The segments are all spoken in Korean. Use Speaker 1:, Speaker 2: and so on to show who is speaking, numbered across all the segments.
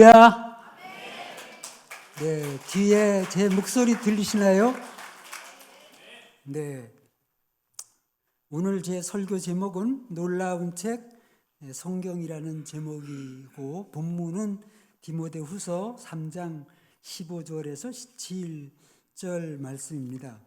Speaker 1: 야, 네, 뒤에 제 목소리 들리시나요? 네, 오늘 제 설교 제목은 놀라운 책 성경이라는 제목이고 본문은 디모데후서 3장 15절에서 17절 말씀입니다.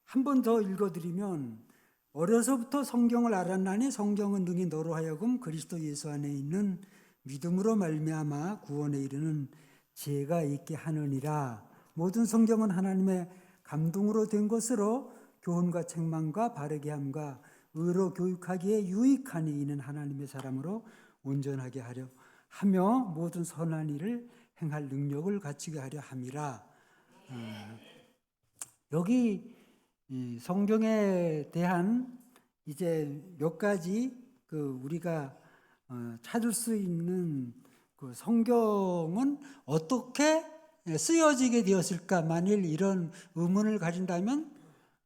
Speaker 1: 한 번 더 읽어드리면 어려서부터 성경을 알았나니 성경은 능히 너로 하여금 그리스도 예수 안에 있는 믿음으로 말미암아 구원에 이르는 지혜가 있게 하느니라. 모든 성경은 하나님의 감동으로 된 것으로 교훈과 책망과 바르게 함과 의로 교육하기에 유익하니 이는 하나님의 사람으로 온전하게 하려 하며 모든 선한 일을 행할 능력을 갖추게 하려 함이라. 여기 이 성경에 대한 이제 몇 가지 우리가 찾을 수 있는 성경은 어떻게 쓰여지게 되었을까? 만일 이런 의문을 가진다면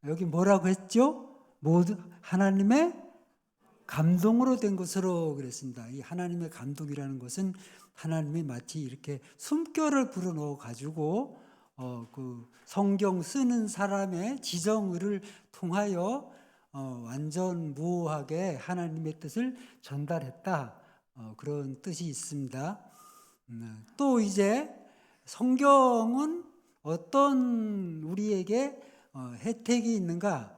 Speaker 1: 여기 뭐라고 했죠? 모두 하나님의 감동으로 된 것으로 그랬습니다. 이 하나님의 감동이라는 것은 하나님이 마치 이렇게 숨결을 불어넣어 가지고 그 성경 쓰는 사람의 지정의를 통하여 완전 무오하게 하나님의 뜻을 전달했다. 그런 뜻이 있습니다. 또 이제 성경은 어떤 우리에게 혜택이 있는가?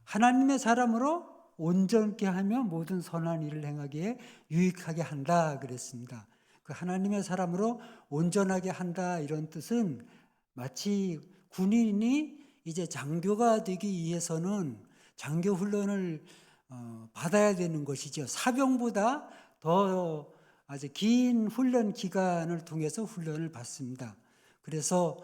Speaker 1: 하나님의 사람으로 온전케 하며 모든 선한 일을 행하기에 유익하게 한다 그랬습니다. 그 하나님의 사람으로 온전하게 한다 이런 뜻은 마치 군인이 이제 장교가 되기 위해서는 장교 훈련을 받아야 되는 것이죠. 사병보다 더 아주 긴 훈련 기간을 통해서 훈련을 받습니다. 그래서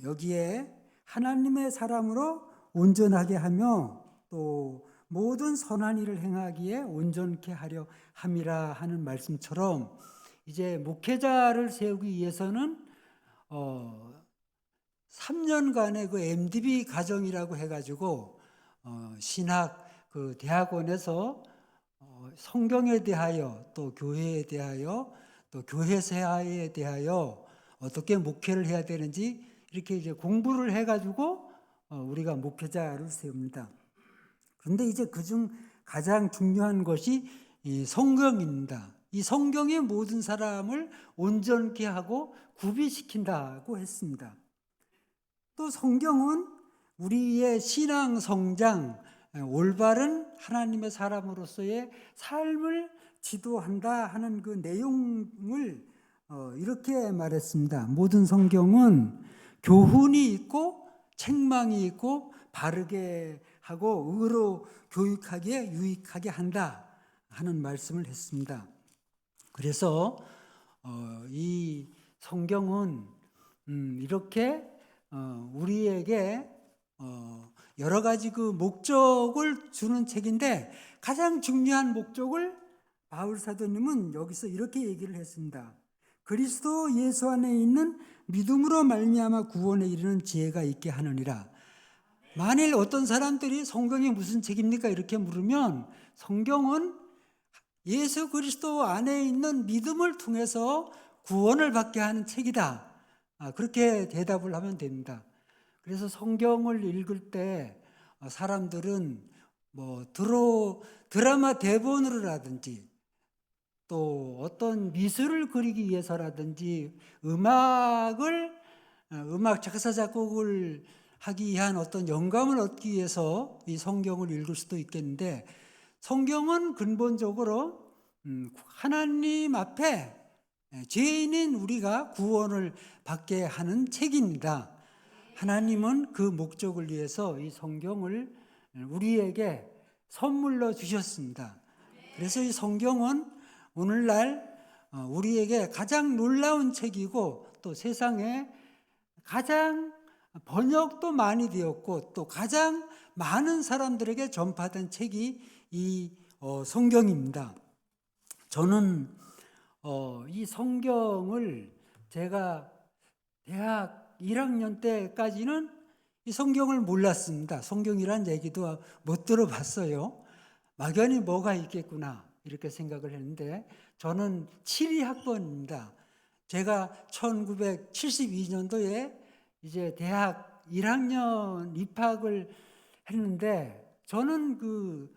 Speaker 1: 여기에 하나님의 사람으로 온전하게 하며 또 모든 선한 일을 행하기에 온전케 하려 함이라 하는 말씀처럼 이제 목회자를 세우기 위해서는 3년간의 그 MDB 과정이라고 해가지고 신학 그 대학원에서 성경에 대하여 또 교회에 대하여 또 교회 세화에 대하여 어떻게 목회를 해야 되는지 이렇게 이제 공부를 해가지고 우리가 목회자를 세웁니다. 그런데 이제 그중 가장 중요한 것이 이 성경입니다. 이 성경이 모든 사람을 온전케 하고 구비시킨다고 했습니다. 또 성경은 우리의 신앙 성장, 올바른 하나님의 사람으로서의 삶을 지도한다 하는 그 내용을 이렇게 말했습니다. 모든 성경은 교훈이 있고 책망이 있고 바르게 하고 의로 교육하기에 유익하게 한다 하는 말씀을 했습니다. 그래서 이 성경은 이렇게 우리에게 여러 가지 그 목적을 주는 책인데 가장 중요한 목적을 바울 사도님은 여기서 이렇게 얘기를 했습니다. 그리스도 예수 안에 있는 믿음으로 말미암아 구원에 이르는 지혜가 있게 하느니라. 만일 어떤 사람들이 성경이 무슨 책입니까? 이렇게 물으면 성경은 예수 그리스도 안에 있는 믿음을 통해서 구원을 받게 하는 책이다. 그렇게 대답을 하면 됩니다. 그래서 성경을 읽을 때 사람들은 뭐 드라마 대본으로라든지 또 어떤 미술을 그리기 위해서라든지 음악 작사 작곡을 하기 위한 어떤 영감을 얻기 위해서 이 성경을 읽을 수도 있겠는데 성경은 근본적으로 하나님 앞에 죄인인 우리가 구원을 받게 하는 책입니다. 하나님은 그 목적을 위해서 이 성경을 우리에게 선물로 주셨습니다. 그래서 이 성경은 오늘날 우리에게 가장 놀라운 책이고 또 세상에 가장 번역도 많이 되었고 또 가장 많은 사람들에게 전파된 책이 이 성경입니다. 저는 이 성경을 제가 대학 1학년 때까지는 이 성경을 몰랐습니다. 성경이란 얘기도 못 들어봤어요. 막연히 뭐가 있겠구나 이렇게 생각을 했는데 저는 7위 학번입니다. 제가 1972년도에 이제 대학 1학년 입학을 했는데 저는 그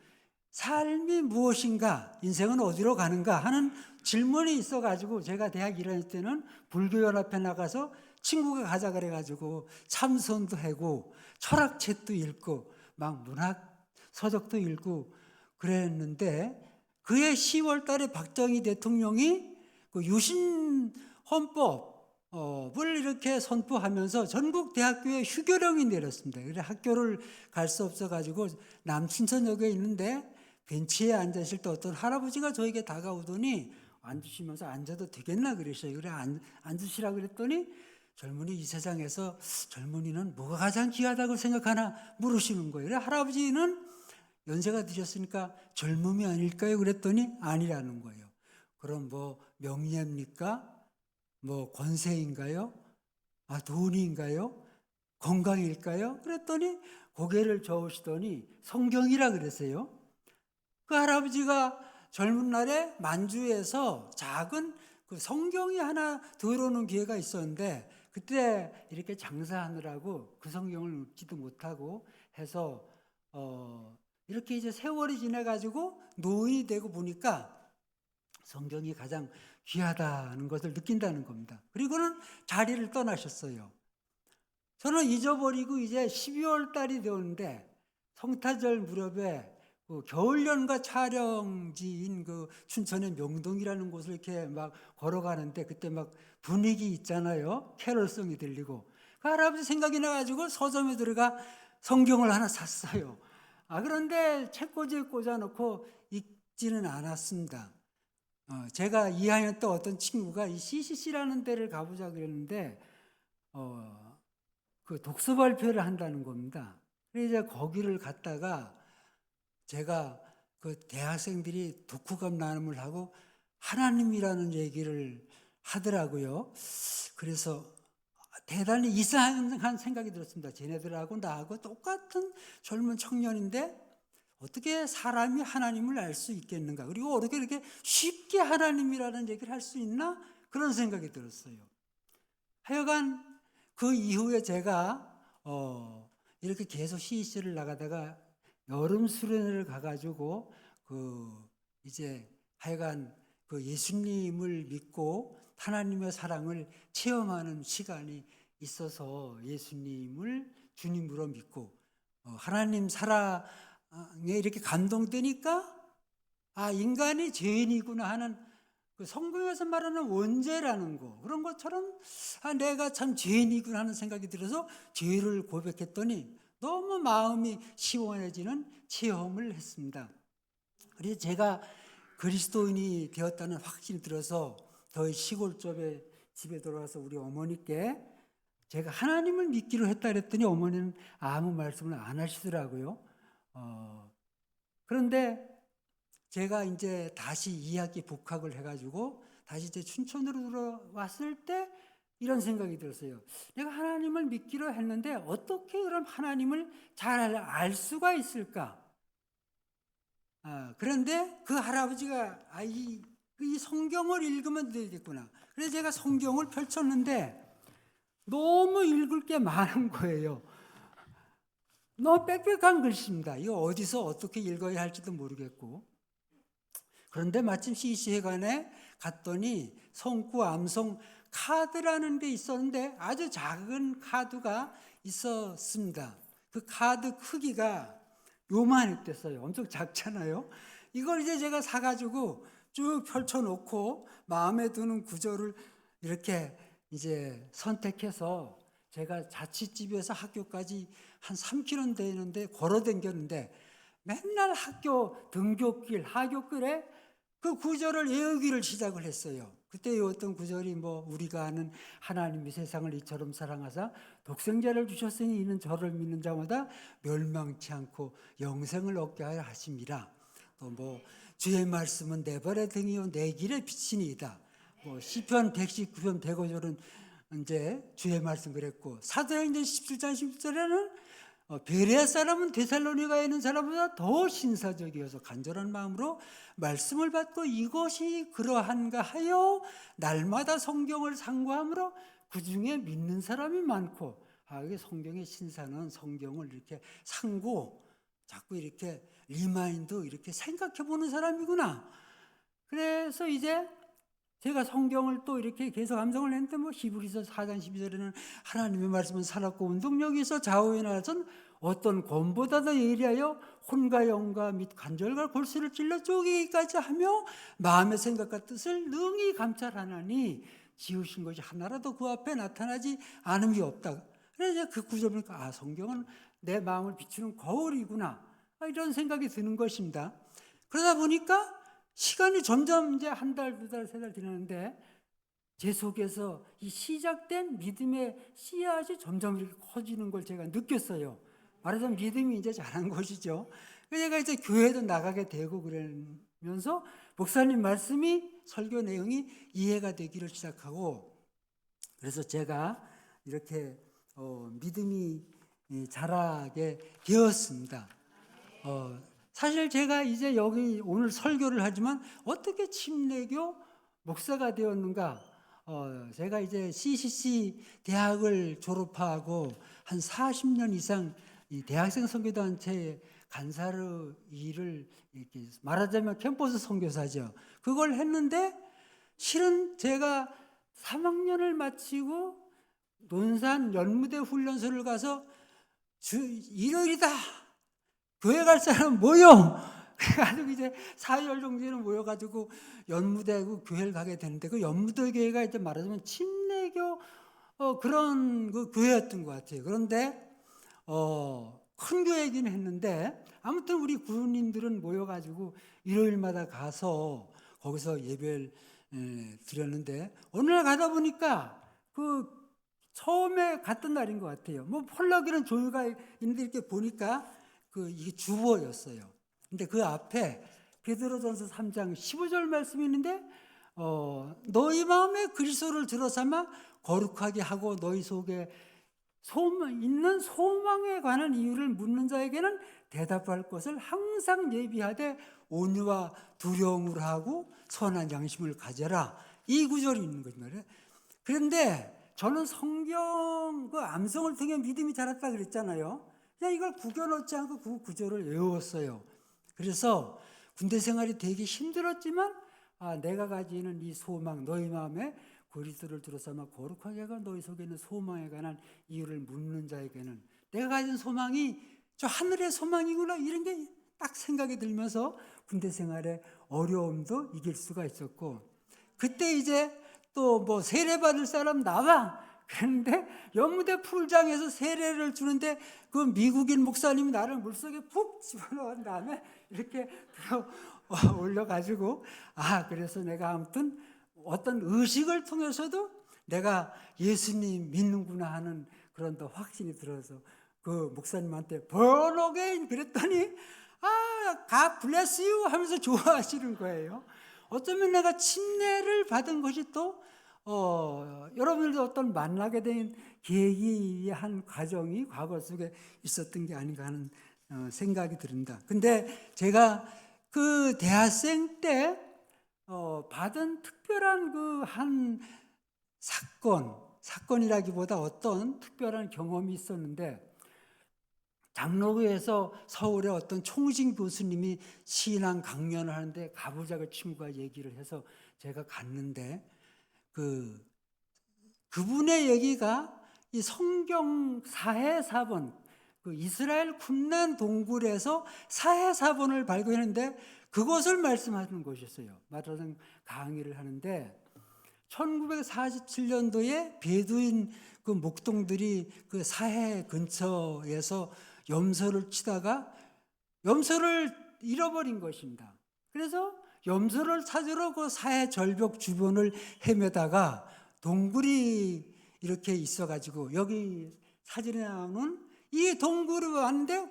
Speaker 1: 삶이 무엇인가, 인생은 어디로 가는가 하는 질문이 있어가지고 제가 대학 1학년 때는 불교연합회 나가서 친구가 가자 그래가지고 참선도 하고 철학책도 읽고 막 문학 서적도 읽고 그랬는데 그해 10월 달에 박정희 대통령이 그 유신 헌법을 이렇게 선포하면서 전국 대학교에 휴교령이 내렸습니다. 그래서 학교를 갈 수 없어가지고 남춘천역에 있는데 벤치에 앉아 있을 때 어떤 할아버지가 저에게 다가오더니 앉으시면서 앉아도 되겠나 그러셔요. 그래 앉으시라 그랬더니 젊은이 이 세상에서 젊은이는 뭐가 가장 귀하다고 생각하나 물으시는 거예요. 그래 할아버지는 연세가 드셨으니까 젊음이 아닐까요? 그랬더니 아니라는 거예요. 그럼 뭐 명예입니까? 뭐 권세인가요? 돈인가요? 건강일까요? 그랬더니 고개를 저으시더니 성경이라 그랬어요. 그 할아버지가 젊은 날에 만주에서 작은 그 성경이 하나 들어오는 기회가 있었는데 그때 이렇게 장사하느라고 그 성경을 읽지도 못하고 해서 이렇게 이제 세월이 지나가지고 노인이 되고 보니까 성경이 가장 귀하다는 것을 느낀다는 겁니다. 그리고는 자리를 떠나셨어요. 저는 잊어버리고 이제 12월 달이 되었는데 성탄절 무렵에 그 겨울연가 촬영지인 그 춘천의 명동이라는 곳을 이렇게 막 걸어가는데 그때 막 분위기 있잖아요. 캐롤송이 들리고 그 할아버지 생각이 나가지고 서점에 들어가 성경을 하나 샀어요. 그런데 책꽂이에 꽂아놓고 읽지는 않았습니다. 제가 2학년 때 어떤 친구가 이 CCC라는 데를 가보자 그랬는데 그 독서 발표를 한다는 겁니다. 그래서 이제 거기를 갔다가 제가 그 대학생들이 독후감 나눔을 하고 하나님이라는 얘기를 하더라고요. 그래서 대단히 이상한 생각이 들었습니다. 쟤네들하고 나하고 똑같은 젊은 청년인데 어떻게 사람이 하나님을 알 수 있겠는가? 그리고 어떻게 이렇게 쉽게 하나님이라는 얘기를 할 수 있나? 그런 생각이 들었어요. 하여간 그 이후에 제가 이렇게 계속 CEC를 나가다가 여름 수련회를 가가지고 이제 하여간 그 예수님을 믿고 하나님의 사랑을 체험하는 시간이 있어서 예수님을 주님으로 믿고 하나님 사랑에 이렇게 감동되니까 인간이 죄인이구나 하는 그 성경에서 말하는 원죄라는 거 그런 것처럼 내가 참 죄인이구나 하는 생각이 들어서 죄를 고백했더니 너무 마음이 시원해지는 체험을 했습니다. 그래서 제가 그리스도인이 되었다는 확신이 들어서 저희 시골 쪽에 집에 돌아와서 우리 어머니께 제가 하나님을 믿기로 했다 그랬더니 어머니는 아무 말씀을 안 하시더라고요. 그런데 제가 이제 다시 2학기 복학을 해가지고 다시 이제 춘천으로 들어왔을 때 이런 생각이 들었어요. 내가 하나님을 믿기로 했는데 어떻게 그럼 하나님을 잘 알 수가 있을까? 그런데 그 할아버지가 이 성경을 읽으면 되겠구나. 그래서 제가 성경을 펼쳤는데 너무 읽을 게 많은 거예요. 너무 빽빽한 글씨입니다. 이거 어디서 어떻게 읽어야 할지도 모르겠고. 그런데 마침 CC회관에 갔더니 성구 암송 카드라는 게 있었는데 아주 작은 카드가 있었습니다. 그 카드 크기가 요만했댔어요. 엄청 작잖아요. 이걸 이제 제가 사가지고 쭉 펼쳐놓고 마음에 드는 구절을 이렇게 이제 선택해서 제가 자취집에서 학교까지 한 3km 되는데 걸어 댕겼는데 맨날 학교 등굣길, 하굣길에 그 구절을 외우기를 시작을 했어요. 그때 외웠던 구절이 우리가 아는 하나님이 세상을 이처럼 사랑하사 독생자를 주셨으니 이는 저를 믿는 자마다 멸망치 않고 영생을 얻게 하여 하심이라. 또 주의 말씀은 내 발의 등이요 내 길의 빛이니이다. 시편 119편 105절은 이제 주의 말씀 그랬고 사도행전 17장 10절에는 베레아 사람은 데살로니가에 있는 사람보다 더 신사적이어서 간절한 마음으로 말씀을 받고 이것이 그러한가 하여 날마다 성경을 상고함으로 그 중에 믿는 사람이 많고, 이게 성경의 신사는 성경을 이렇게 상고 자꾸 이렇게 리마인드 이렇게 생각해 보는 사람이구나. 그래서 이제 제가 성경을 또 이렇게 계속 암송을 했는데, 히브리서 4장 12절에는 하나님의 말씀은 살았고 운동력이 있어 좌우에 나선 어떤 검보다 더 예리하여 혼과 영과 및 관절과 골수를 찔러 쪼개기까지 하며 마음의 생각과 뜻을 능히 감찰하나니 지으신 것이 하나라도 그 앞에 나타나지 않음이 없다. 그래서 그 구절 보니까 성경은 내 마음을 비추는 거울이구나, 이런 생각이 드는 것입니다. 그러다 보니까 시간이 점점 이제 한 달, 두 달, 세 달 지나는데 제 속에서 이 시작된 믿음의 씨앗이 점점 이렇게 커지는 걸 제가 느꼈어요. 말하자면 믿음이 이제 자란 것이죠. 그래서 제가 이제 교회도 나가게 되고 그러면서 목사님 말씀이, 설교 내용이 이해가 되기를 시작하고, 그래서 제가 이렇게 믿음이 자라게 되었습니다. 사실 제가 이제 여기 오늘 설교를 하지만 어떻게 침례교 목사가 되었는가? 제가 이제 CCC 대학을 졸업하고 한 40년 이상 이 대학생 선교단체 간사로 일을, 이렇게 말하자면 캠퍼스 선교사죠. 그걸 했는데 실은 제가 3학년을 마치고 논산 연무대 훈련소를 가서 일요일이다, 교회 갈 사람 모여! 그래가지고 이제 4일 정도는 모여가지고 연무대고 교회를 가게 되는데, 그 연무대 교회가 이제 말하자면 침례교 그런 그 교회였던 것 같아요. 그런데 큰 교회이긴 했는데 아무튼 우리 군인들은 모여가지고 일요일마다 가서 거기서 예배를 드렸는데, 어느 날 가다 보니까 그 처음에 갔던 날인 것 같아요. 폴라기는 조유가 있는데 이렇게 보니까 이게 주보였어요. 근데 그 앞에 베드로전서 3장 15절 말씀이 있는데, 너희 마음에 그리스도를 들어삼아 거룩하게 하고 너희 속에 있는 소망에 관한 이유를 묻는 자에게는 대답할 것을 항상 예비하되 온유와 두려움으로 하고 선한 양심을 가져라. 이 구절이 있는 거죠. 그런데 저는 성경 그 암송을 통해 믿음이 자랐다 그랬잖아요. 그냥 이걸 구겨놓지 않고 그 구절을 외웠어요. 그래서 군대 생활이 되게 힘들었지만 내가 가지는 이 소망, 너희 마음에 그리스도를 들어삼아 거룩하게 하고 너희 속에 있는 소망에 관한 이유를 묻는 자에게는 내가 가진 소망이 저 하늘의 소망이구나, 이런 게 딱 생각이 들면서 군대 생활의 어려움도 이길 수가 있었고, 그때 이제 또 세례 받을 사람 나와! 그런데 연무대 풀장에서 세례를 주는데 그 미국인 목사님이 나를 물속에 푹 집어넣은 다음에 이렇게 들어 올려가지고, 그래서 내가 아무튼 어떤 의식을 통해서도 내가 예수님 믿는구나 하는 그런 더 확신이 들어서 그 목사님한테 born again 그랬더니 God bless you 하면서 좋아하시는 거예요. 어쩌면 내가 침례를 받은 것이 또 여러분들도 어떤 만나게 된 계기 한 과정이 과거 속에 있었던 게 아닌가 하는 생각이 듭니다. 근데 제가 그 대학생 때 받은 특별한 그 한 사건이라기보다 어떤 특별한 경험이 있었는데, 장로교에서 서울의 어떤 총신 교수님이 신앙 강연을 하는데 가보자고 친구가 얘기를 해서 제가 갔는데, 그분의 얘기가 이 성경 사해사본, 그 이스라엘 쿰란 동굴에서 사해사본을 발견했는데 그것을 말씀하시는 것이었어요. 말하자면 강의를 하는데 1947년도에 베두인 그 목동들이 그 사해 근처에서 염소를 치다가 염소를 잃어버린 것입니다. 그래서 염소를 찾으러 그 사해 절벽 주변을 헤매다가 동굴이 이렇게 있어가지고, 여기 사진에 나오는 이 동굴이 왔는데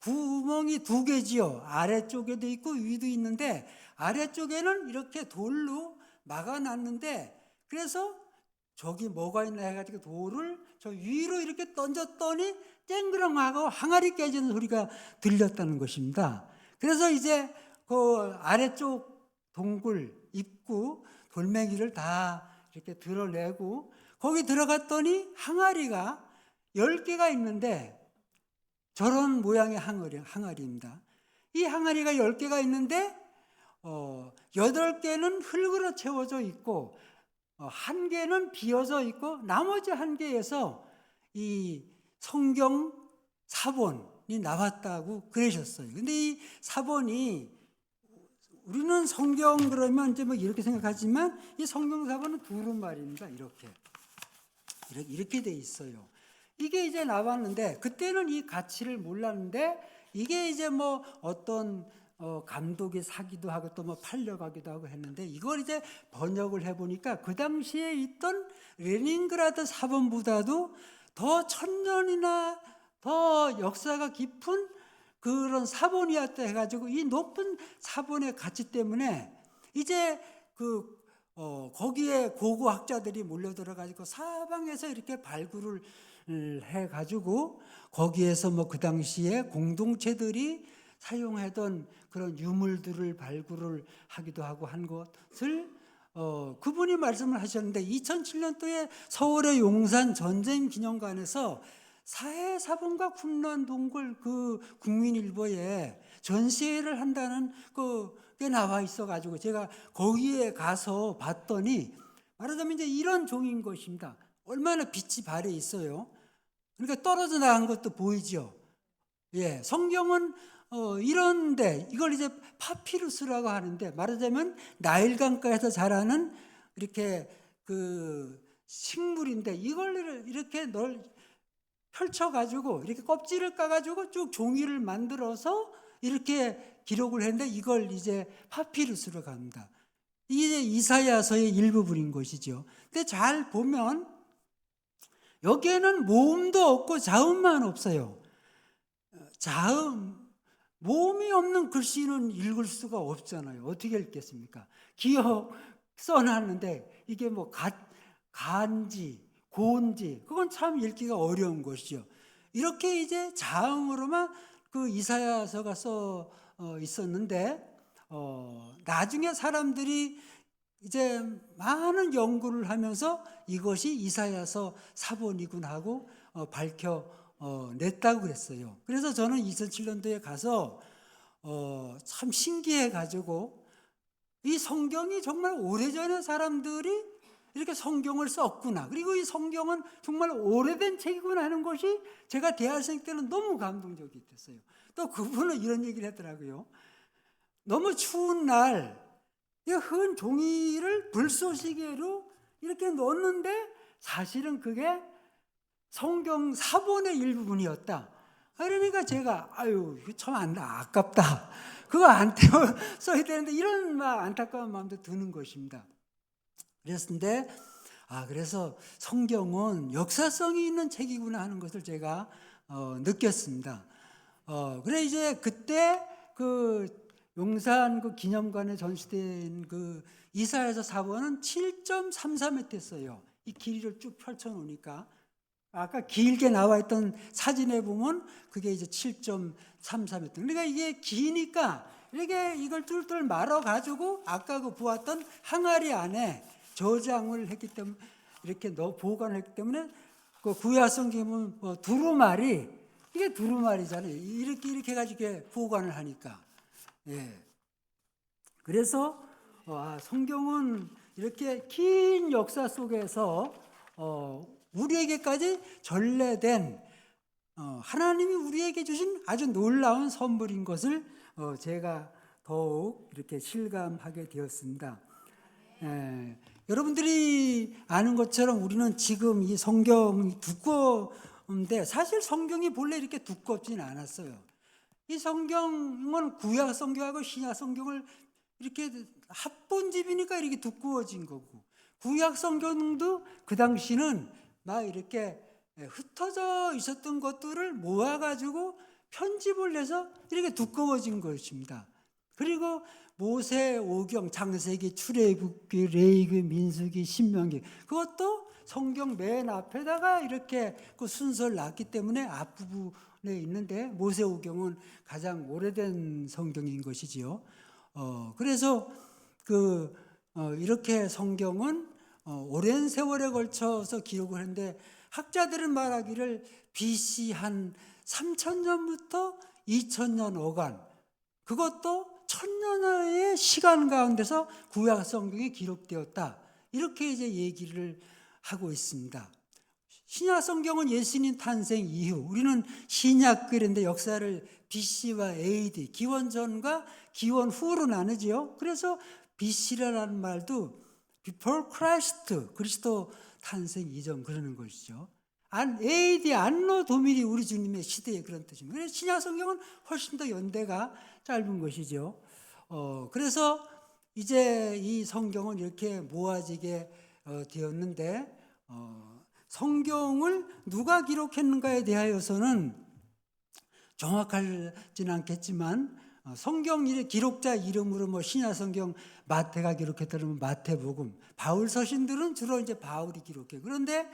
Speaker 1: 구멍이 2개지요. 아래쪽에도 있고 위도 있는데 아래쪽에는 이렇게 돌로 막아놨는데, 그래서 저기 뭐가 있나 해가지고 돌을 저 위로 이렇게 던졌더니 쨍그랑하고 항아리 깨지는 소리가 들렸다는 것입니다. 그래서 이제 그 아래쪽 동굴 입구 돌멩이를 다 이렇게 드러내고 거기 들어갔더니 항아리가 10개가 있는데 저런 모양의 항아리입니다. 이 항아리가 10개가 있는데 8개는 흙으로 채워져 있고 1개는 비어져 있고 나머지 1개에서 이 성경 사본이 나왔다고 그러셨어요. 근데 이 사본이 우리는 성경 그러면 이제 뭐 이렇게 생각하지만 이 성경 사본은 두루마리입니다. 이렇게 돼 있어요. 이게 이제 나왔는데 그때는 이 가치를 몰랐는데 이게 이제 뭐 어떤 감독이 사기도 하고 또 뭐 팔려가기도 하고 했는데 이걸 이제 번역을 해보니까 그 당시에 있던 레닌그라드 사본보다도 더 1000년이나 더 역사가 깊은 그런 사본이었다 해가지고 이 높은 사본의 가치 때문에 이제 거기에 고고학자들이 몰려들어가지고 사방에서 이렇게 발굴을 해가지고 거기에서 뭐 그 당시에 공동체들이 사용하던 그런 유물들을 발굴을 하기도 하고 한 것을 그분이 말씀을 하셨는데 2007년도에 서울의 용산 전쟁기념관에서 사해사본과 군란동굴 그 국민일보에 전시회를 한다는 그게 나와 있어가지고 제가 거기에 가서 봤더니 말하자면 이제 이런 종인 것입니다. 얼마나 빛이 발해 있어요. 그러니까 떨어져 나간 것도 보이죠. 예, 성경은 이런데 이걸 이제 파피루스라고 하는데 말하자면 나일강가에서 자라는 이렇게 그 식물인데 이걸 이렇게 펼쳐가지고 이렇게 껍질을 까가지고 쭉 종이를 만들어서 이렇게 기록을 했는데 이걸 이제 파피루스로 갑니다. 이게 이사야서의 일부분인 것이죠. 근데 잘 보면 여기에는 모음도 없고 자음만 없어요. 모음이 없는 글씨는 읽을 수가 없잖아요. 어떻게 읽겠습니까? 기억 써놨는데 이게 뭐 간지, 고운지 그건 참 읽기가 어려운 것이죠. 이렇게 이제 자음으로만 그 이사야서가 써 있었는데 나중에 사람들이 이제 많은 연구를 하면서 이것이 이사야서 사본이군 하고 밝혀냈다고 그랬어요. 그래서 저는 2007년도에 가서 참 신기해가지고 이 성경이 정말 오래전에 사람들이 이렇게 성경을 썼구나. 그리고 이 성경은 정말 오래된 책이구나 하는 것이 제가 대학생 때는 너무 감동적이 됐어요. 또 그분은 이런 얘기를 했더라고요. 너무 추운 날 흔 종이를 불쏘시개로 이렇게 넣었는데 사실은 그게 성경 사본의 일부분이었다. 그러니까 제가 이거 참 아깝다. 그거 안 태워 써야 되는데 이런 막 안타까운 마음도 드는 것입니다. 그래서 성경은 역사성이 있는 책이구나 하는 것을 제가 느꼈습니다. 그래 이제 그때 그 용산 그 기념관에 전시된 그 이사야서 사본은 7.33m 했어요. 이 길이를 쭉 펼쳐 놓으니까 아까 길게 나와 있던 사진에 보면 그게 이제 7.33m. 그러니까 이게 기니까 이걸 뚫뚫 말아 가지고 아까 그 보았던 항아리 안에 저장을 했기 때문에 이렇게 보관을 했기 때문에 그 구약성경은 두루마리 이게 두루마리잖아요. 이렇게 가지고 보관을 하니까. 예. 그래서 성경은 이렇게 긴 역사 속에서 우리에게까지 전래된 하나님이 우리에게 주신 아주 놀라운 선물인 것을 제가 더욱 이렇게 실감하게 되었습니다. 여러분들이 아는 것처럼 우리는 지금 이 성경이 두꺼운데 사실 성경이 본래 이렇게 두껍진 않았어요. 이 성경은 구약 성경하고 신약 성경을 이렇게 합본집이니까 이렇게 두꺼워진 거고 구약 성경도 그 당시는 막 이렇게 흩어져 있었던 것들을 모아가지고 편집을 해서 이렇게 두꺼워진 것입니다. 그리고 모세, 오경, 창세기, 출애굽기, 레위기, 민수기, 신명기 그것도 성경 맨 앞에다가 이렇게 그 순서를 놨기 때문에 앞부분에 있는데 모세오경은 가장 오래된 성경인 것이지요. 그래서 이렇게 성경은 오랜 세월에 걸쳐서 기록을 했는데 학자들은 말하기를 BC 한 3000년부터 2000년 어간, 그것도 1000년의 시간 가운데서 구약 성경이 기록되었다, 이렇게 이제 얘기를 하고 있습니다. 신약 성경은 예수님 탄생 이후, 우리는 신약글인데 역사를 BC와 AD, 기원 전과 기원 후로 나누지요. 그래서 BC라는 말도 Before Christ, 그리스도 탄생 이전 그러는 것이죠. AD 안노 도미니, 우리 주님의 시대에 그런 뜻입니다. 그래서 신약 성경은 훨씬 더 연대가 짧은 것이죠. 그래서 이제 이 성경은 이렇게 모아지게 되었는데, 성경을 누가 기록했는가에 대하여서는 정확하지는 않겠지만, 성경 기록자 이름으로 뭐 신약 성경 마태가 기록했다면 마태복음, 바울 서신들은 주로 이제 바울이 기록해. 그런데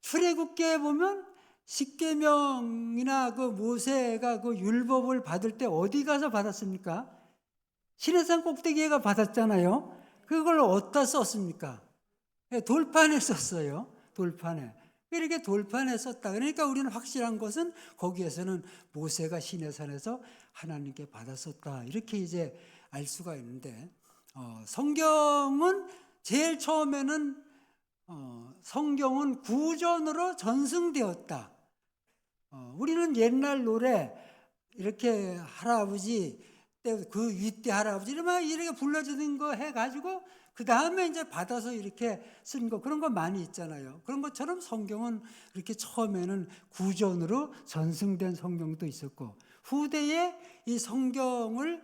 Speaker 1: 출애굽기에 보면 십계명이나 모세가 율법을 받을 때 어디 가서 받았습니까? 시내산 꼭대기에가 받았잖아요. 그걸 어디다 썼습니까? 돌판에 썼어요. 돌판에. 이렇게 돌판에 썼다. 그러니까 우리는 확실한 것은 거기에서는 모세가 시내산에서 하나님께 받았었다, 이렇게 이제 알 수가 있는데, 성경은 제일 처음에는 성경은 구전으로 전승되었다. 우리는 옛날 노래 이렇게 할아버지 때 그 윗대 할아버지 이렇게 불러주는 거 해가지고 그 다음에 이제 받아서 이렇게 쓴 거, 그런 거 많이 있잖아요. 그런 것처럼 성경은 이렇게 처음에는 구전으로 전승된 성경도 있었고, 후대에 이 성경을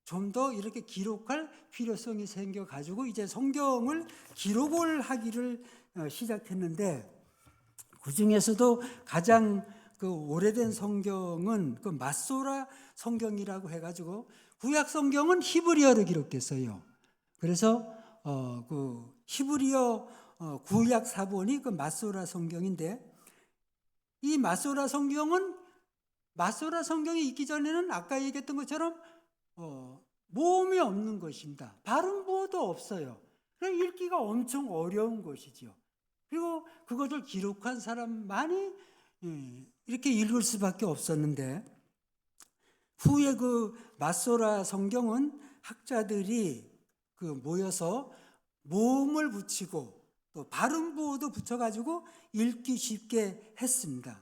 Speaker 1: 좀 더 이렇게 기록할 필요성이 생겨가지고 이제 성경을 기록을 하기를 시작했는데, 그 중에서도 가장 오래된 성경은 마소라 성경이라고 해가지고, 구약 성경은 히브리어로 기록됐어요. 그래서 히브리어 구약 사본이 마소라 성경인데, 이 마소라 성경이 있기 전에는 아까 얘기했던 것처럼 모음이 없는 것입니다. 발음보도 없어요. 그래서 읽기가 엄청 어려운 것이죠. 그리고 그것을 기록한 사람만이 이렇게 읽을 수밖에 없었는데, 후에 마소라 성경은 학자들이 모여서 모음을 붙이고 또 발음보도 붙여가지고 읽기 쉽게 했습니다.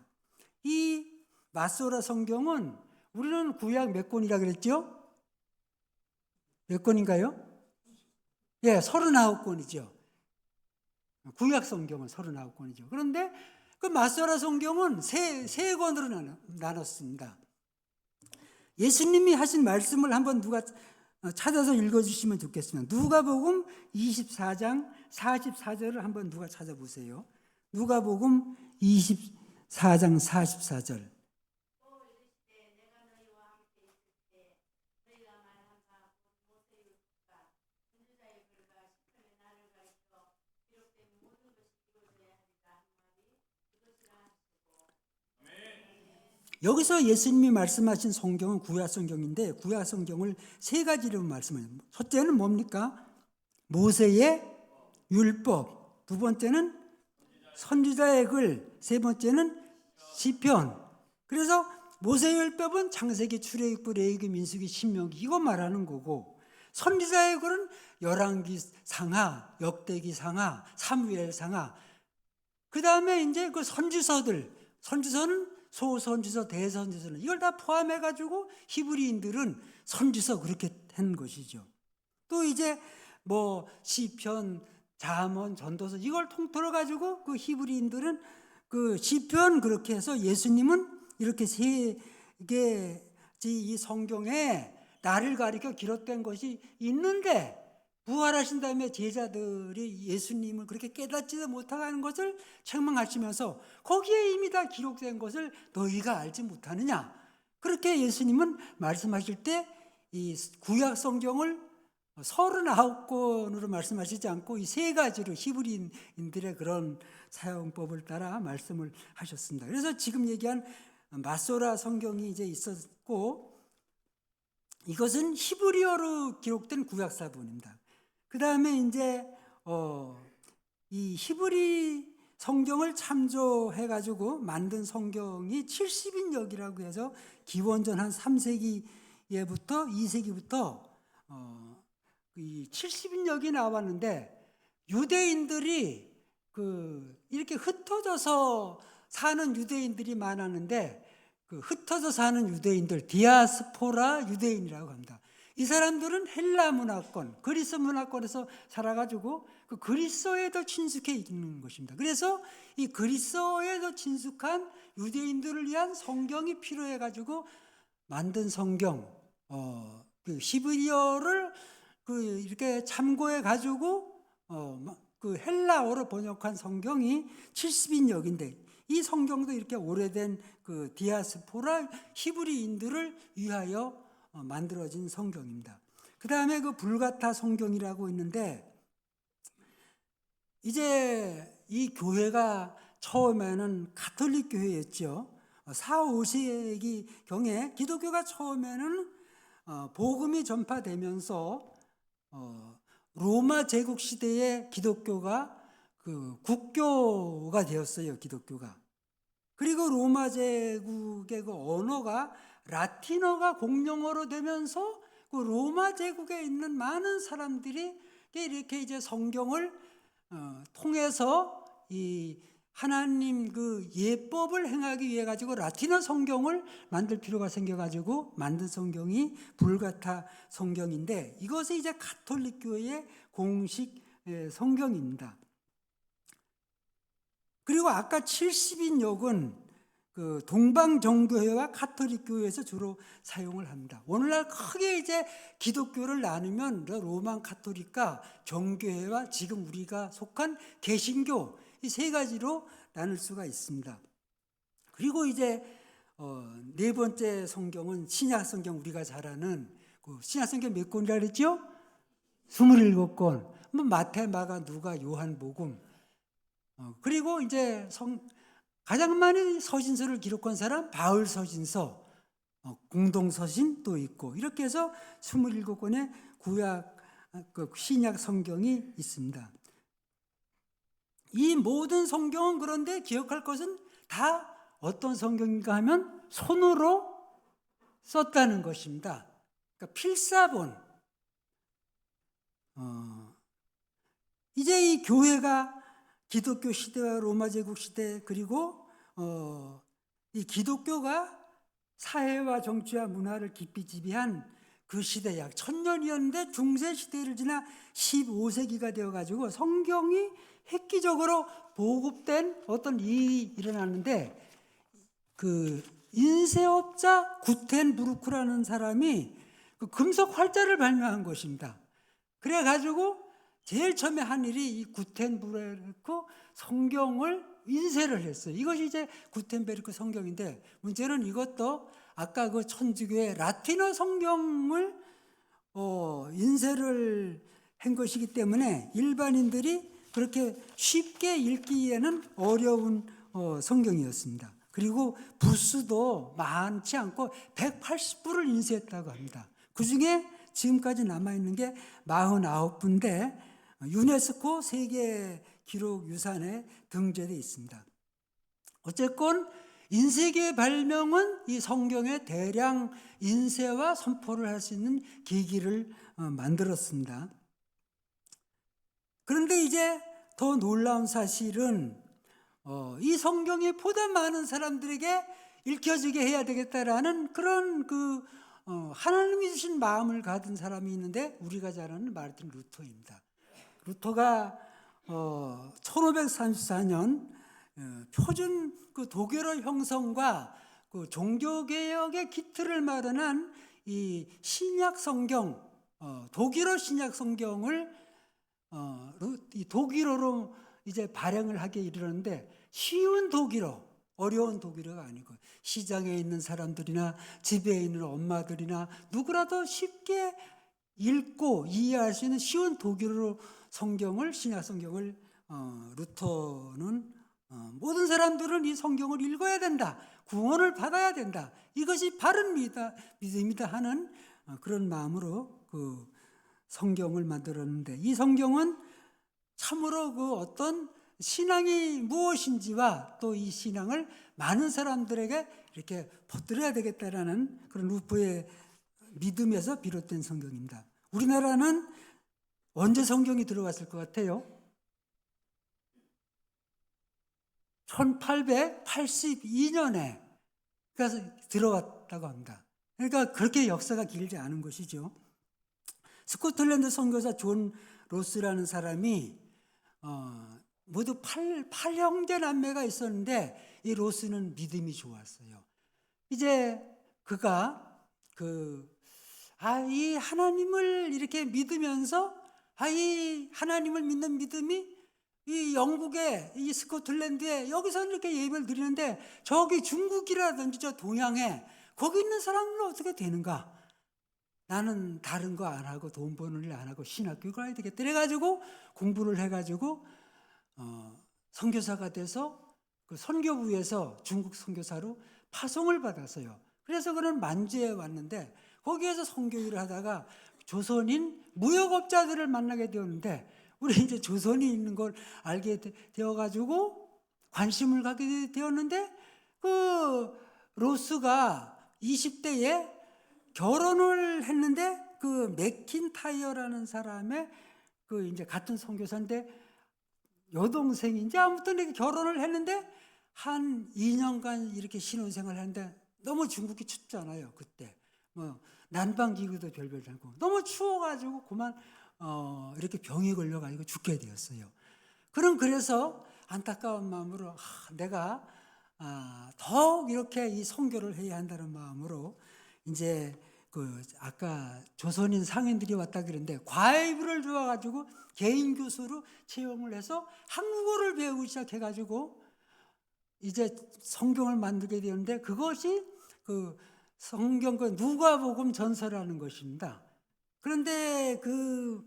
Speaker 1: 이 마소라 성경은 우리는 구약 몇 권이라 그랬죠? 몇 권인가요? 39권이죠. 구약 성경은 39권이죠. 그런데 마소라 성경은 세 권으로 나눴습니다. 예수님이 하신 말씀을 한번 누가 찾아서 읽어주시면 좋겠습니다. 누가복음 24장 44절을 한번 누가 찾아보세요. 누가복음 24장 44절. 여기서 예수님이 말씀하신 성경은 구약 성경인데, 구약 성경을 세 가지로 말씀해요. 첫째는 뭡니까? 모세의 율법, 두 번째는 선지자의 글, 세 번째는 시편. 그래서 모세의 율법은 창세기, 출애굽기, 레위기, 민수기, 신명기, 이거 말하는 거고, 선지자의 글은 열왕기 상하, 역대기 상하, 사무엘 상하. 그 다음에 이제 선지서는 소선지서, 대선지서는 이걸 다 포함해가지고 히브리인들은 선지서 그렇게 한 것이죠. 또 이제 시편, 잠언, 전도서 이걸 통틀어 가지고 히브리인들은 시편 그렇게 해서, 예수님은 이렇게 세 개 이 성경에 나를 가리켜 기록된 것이 있는데, 부활하신 다음에 제자들이 예수님을 그렇게 깨닫지도 못하는 것을 책망하시면서 거기에 이미 다 기록된 것을 너희가 알지 못하느냐, 그렇게 예수님은 말씀하실 때 이 구약 성경을 39권으로 말씀하시지 않고 이 세 가지로 히브리인들의 그런 사용법을 따라 말씀을 하셨습니다. 그래서 지금 얘기한 마소라 성경이 이제 있었고, 이것은 히브리어로 기록된 구약사본입니다. 그 다음에 이제 이 히브리 성경을 참조해가지고 만든 성경이 70인역이라고 해서 기원전 한 3세기부터 2세기부터 이 70인역이 나왔는데, 유대인들이 이렇게 흩어져서 사는 유대인들이 많았는데, 그 흩어져 사는 유대인들, 디아스포라 유대인이라고 합니다. 이 사람들은 헬라 문화권, 그리스 문화권에서 살아가지고 그 그리스어에 더 친숙해 있는 것입니다. 그래서 이 그리스어에 더 친숙한 유대인들을 위한 성경이 필요해가지고 만든 성경, 그 히브리어를 이렇게 참고해가지고 그 헬라어로 번역한 성경이 70인역인데, 이 성경도 이렇게 오래된 그 디아스포라 히브리인들을 위하여 만들어진 성경입니다. 그 다음에 그 불가타 성경이라고 있는데, 이제 이 교회가 처음에는 가톨릭 교회였죠. 4, 5세기 경에 기독교가 처음에는 복음이 전파되면서 로마 제국 시대에 기독교가 그 국교가 되었어요. 기독교가. 그리고 로마 제국의 그 언어가 라틴어가 공용어로 되면서 그 로마 제국에 있는 많은 사람들이 이렇게 이제 성경을 통해서 이 하나님 그 예법을 행하기 위해 가지고 라틴어 성경을 만들 필요가 생겨 가지고 만든 성경이 불가타 성경인데, 이것이 이제 가톨릭 교회의 공식 성경입니다. 그리고 아까 70인역은 그 동방정교회와 가톨릭 교회에서 주로 사용을 합니다. 오늘날 크게 이제 기독교를 나누면 로만 가톨릭과 정교회와 지금 우리가 속한 개신교, 이 세 가지로 나눌 수가 있습니다. 그리고 이제 네 번째 성경은 신약 성경, 우리가 잘 아는 그 신약 성경 몇 권이라 그랬죠? 27권. 마태, 마가, 누가, 요한복음. 그리고 이제 가장 많이 서신서를 기록한 사람 바울 서신서, 공동서신 또 있고, 이렇게 해서 27권의 구약 신약 성경이 있습니다. 이 모든 성경은 그런데 기억할 것은 다 어떤 성경인가 하면 손으로 썼다는 것입니다. 그러니까 필사본. 이제 이 교회가 기독교 시대와 로마 제국 시대, 그리고 이 기독교가 사회와 정치와 문화를 깊이 지배한 그 시대, 약 1000년이었는데 중세 시대를 지나 15세기가 되어가지고 성경이 획기적으로 보급된 어떤 일이 일어났는데, 그 인쇄업자 구텐부르크라는 사람이 그 금속 활자를 발명한 것입니다. 그래가지고 제일 처음에 한 일이 이 구텐베르크 성경을 인쇄를 했어요. 이것이 이제 구텐베르크 성경인데, 문제는 이것도 아까 그 천주교의 라틴어 성경을 인쇄를 한 것이기 때문에 일반인들이 그렇게 쉽게 읽기에는 어려운 성경이었습니다. 그리고 부수도 많지 않고 180부를 인쇄했다고 합니다. 그 중에 지금까지 남아있는 게 49부인데 유네스코 세계 기록 유산에 등재되어 있습니다. 어쨌건 인쇄기의 발명은 이 성경의 대량 인쇄와 선포를 할 수 있는 계기를 만들었습니다. 그런데 이제 더 놀라운 사실은 이 성경이 보다 많은 사람들에게 읽혀지게 해야 되겠다라는 그런 하나님이 주신 마음을 가진 사람이 있는데, 우리가 잘 아는 마르틴 루터입니다. 루터가 1534년 표준 그 독일어 형성과 그 종교개혁의 기틀을 마련한 이 신약 성경, 독일어 신약 성경을 이 독일어로 이제 발행을 하게 이르렀는데, 쉬운 독일어, 어려운 독일어가 아니고 시장에 있는 사람들이나 집에 있는 엄마들이나 누구라도 쉽게 읽고 이해할 수 있는 쉬운 독일어로 성경을, 신약 성경을 루터는 모든 사람들은 이 성경을 읽어야 된다, 구원을 받아야 된다, 이것이 바른 믿음이다 하는 그런 마음으로 그 성경을 만들었는데, 이 성경은 참으로 그 어떤 신앙이 무엇인지와 또 이 신앙을 많은 사람들에게 이렇게 퍼뜨려야 되겠다라는 그런 루터의 믿음에서 비롯된 성경입니다. 우리나라는 언제 성경이 들어왔을 것 같아요? 1882년에 그래서 들어왔다고 합니다. 그러니까 그렇게 역사가 길지 않은 것이죠. 스코틀랜드 선교사 존 로스라는 사람이 모두 8형제 남매가 있었는데 이 로스는 믿음이 좋았어요. 이제 그가 이 하나님을 이렇게 믿으면서 이 하나님을 믿는 믿음이 이 영국에, 이 스코틀랜드에 여기서 이렇게 예배를 드리는데 저기 중국이라든지 저 동양에 거기 있는 사람들은 어떻게 되는가? 나는 다른 거 안 하고 돈 버는 일 안 하고 신학교를 가야 되겠다. 그래가지고 공부를 해가지고 선교사가 돼서 그 선교부에서 중국 선교사로 파송을 받았어요. 그래서 그는 만주에 왔는데 거기에서 선교일을 하다가 조선인 무역업자들을 만나게 되었는데, 우리 이제 조선이 있는 걸 알게 되어가지고 관심을 갖게 되었는데, 그 로스가 20대에 결혼을 했는데 그 맥킨타이어라는 사람의 그 이제 같은 선교사인데 여동생인지 아무튼 이렇게 결혼을 했는데 한 2년간 이렇게 신혼생활을 했는데 너무 중국이 춥잖아요. 그때 난방기구도 별별 달고 너무 추워가지고 그만 이렇게 병이 걸려가지고 죽게 되었어요. 그래서 안타까운 마음으로 내가 더욱 이렇게 이 선교를 해야 한다는 마음으로 이제 아까 조선인 상인들이 왔다 그랬는데 과외부를 주어가지고 개인 교수로 채용을 해서 한국어를 배우기 시작해가지고 이제 성경을 만들게 되었는데, 그것이 그 성경 누가복음 전서라는 것입니다. 그런데 그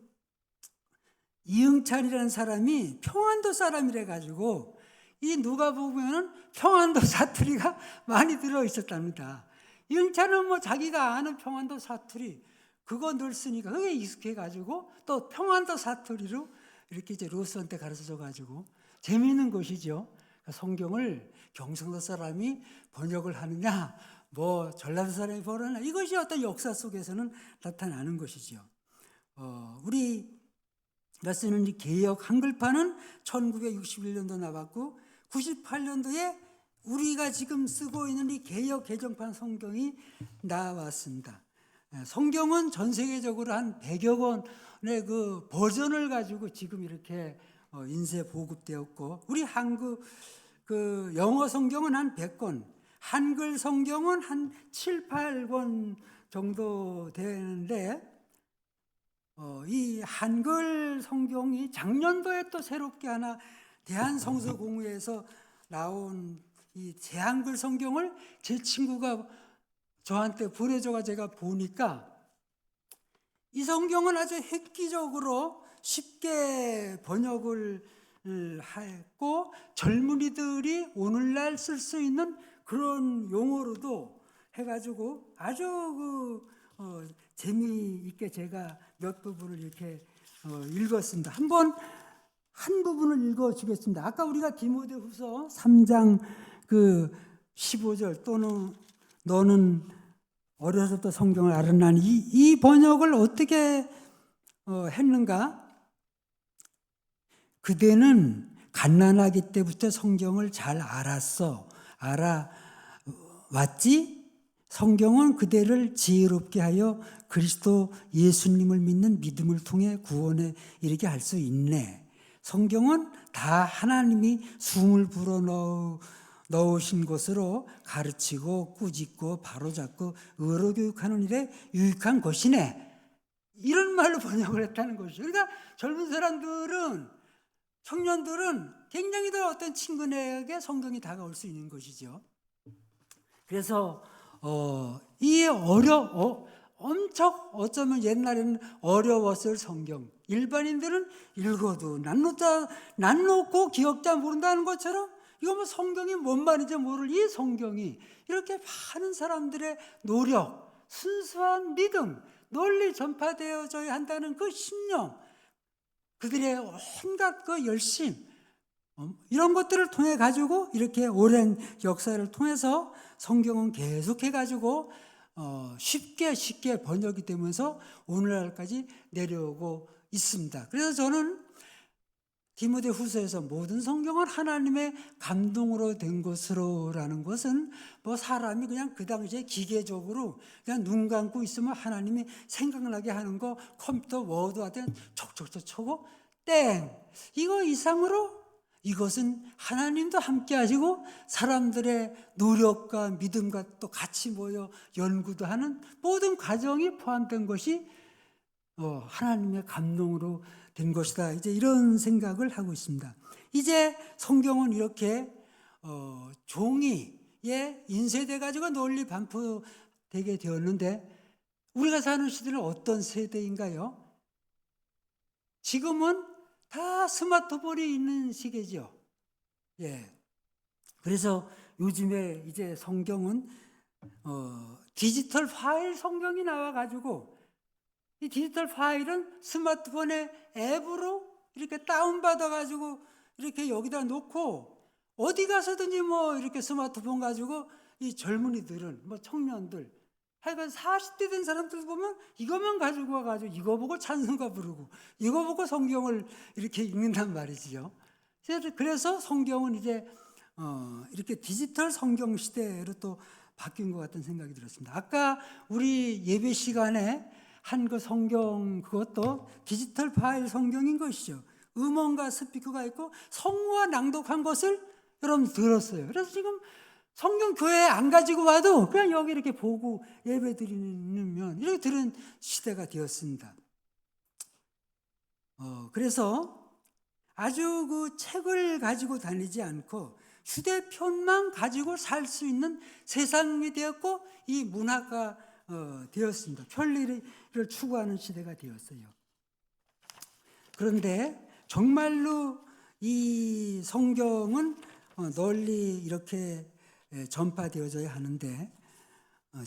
Speaker 1: 이응찬이라는 사람이 평안도 사람이래 가지고 이 누가복음에는 평안도 사투리가 많이 들어 있었답니다. 이응찬은 자기가 아는 평안도 사투리 그거 늘 쓰니까 그게 익숙해 가지고 또 평안도 사투리로 이렇게 이제 로스한테 가르쳐 줘 가지고 재미있는 것이죠. 성경을 경상도 사람이 번역을 하느냐, 전라도 사람이 번역을 하느냐, 이것이 어떤 역사 속에서는 나타나는 것이죠. 우리가 쓰는 이 개역 한글판은 1961년도 나왔고 98년도에 우리가 지금 쓰고 있는 이 개역 개정판 성경이 나왔습니다. 성경은 전 세계적으로 한 100여 권의 그 버전을 가지고 지금 이렇게 인쇄 보급되었고, 우리 한국 영어 성경은 한 100권, 한글 성경은 한 7, 8권 정도 되는데, 이 한글 성경이 작년도에 또 새롭게 하나 대한성서공회에서 나온 이 제한글 성경을 제 친구가 저한테 보내줘가 제가 보니까 이 성경은 아주 획기적으로 쉽게 번역을 했고 젊은이들이 오늘날 쓸 수 있는 그런 용어로도 해가지고 아주 재미있게 제가 몇 부분을 이렇게 읽었습니다. 한 부분을 읽어주겠습니다. 아까 우리가 디모데후서 3장 15절 또는 너는 어려서부터 성경을 알았나니 이 번역을 어떻게 했는가? 그대는 갓난아기 때부터 성경을 잘 알아왔지? 성경은 그대를 지혜롭게 하여 그리스도 예수님을 믿는 믿음을 통해 구원에 이르게 할 수 있네. 성경은 다 하나님이 숨을 불어넣으신 것으로 가르치고 꾸짖고 바로잡고 의로 교육하는 일에 유익한 것이네. 이런 말로 번역을 했다는 것이죠. 그러니까 젊은 사람들은, 청년들은 굉장히 더 어떤 친근하게 성경이 다가올 수 있는 것이죠. 그래서 이 엄청 어쩌면 옛날에는 어려웠을 성경. 일반인들은 읽어도 난 놓고 기억자 모른다는 것처럼 이거 뭐 성경이 뭔 말인지 모를 이 성경이 이렇게 많은 사람들의 노력, 순수한 믿음, 널리 전파되어져야 한다는 그 신념, 그들의 온갖 그 열심, 이런 것들을 통해 가지고 이렇게 오랜 역사를 통해서 성경은 계속해 가지고 쉽게 번역이 되면서 오늘날까지 내려오고 있습니다. 그래서 저는 디모데 후서에서 모든 성경은 하나님의 감동으로 된 것으로라는 것은 뭐 사람이 그냥 그 당시에 기계적으로 그냥 눈 감고 있으면 하나님이 생각나게 하는 거 컴퓨터 워드 하든 촉촉촉 쳐고 땡 이거 이상으로 이것은 하나님도 함께 하시고 사람들의 노력과 믿음과 또 같이 모여 연구도 하는 모든 과정이 포함된 것이 하나님의 감동으로 된 것이다. 이제 이런 생각을 하고 있습니다. 이제 성경은 이렇게 종이에 인쇄돼 가지고 널리 반포되게 되었는데 우리가 사는 시대는 어떤 세대인가요? 지금은 다 스마트폰이 있는 시기죠. 예. 그래서 요즘에 이제 성경은 디지털 파일 성경이 나와가지고 이 디지털 파일은 스마트폰의 앱으로 이렇게 다운받아가지고 이렇게 여기다 놓고 어디 가서든지 뭐 이렇게 스마트폰 가지고 이 젊은이들은 뭐 청년들 하여간 40대 된 사람들 보면 이것만 가지고 와가지고 이거 보고 찬송가 부르고 이거 보고 성경을 이렇게 읽는단 말이지요. 그래서 성경은 이제 이렇게 디지털 성경 시대로 또 바뀐 것 같은 생각이 들었습니다. 아까 우리 예배 시간에 한 그 성경 그것도 디지털 파일 성경인 것이죠. 음원과 스피커가 있고 성우와 낭독한 것을 여러분 들었어요. 그래서 지금 성경 교회에 안 가지고 와도 그냥 여기 이렇게 보고 예배 드리면 이렇게 들은 시대가 되었습니다. 그래서 아주 그 책을 가지고 다니지 않고 휴대폰만 가지고 살 수 있는 세상이 되었고 이 문화가 되었습니다. 편리를 추구하는 시대가 되었어요. 그런데 정말로 이 성경은 널리 이렇게 전파되어져야 하는데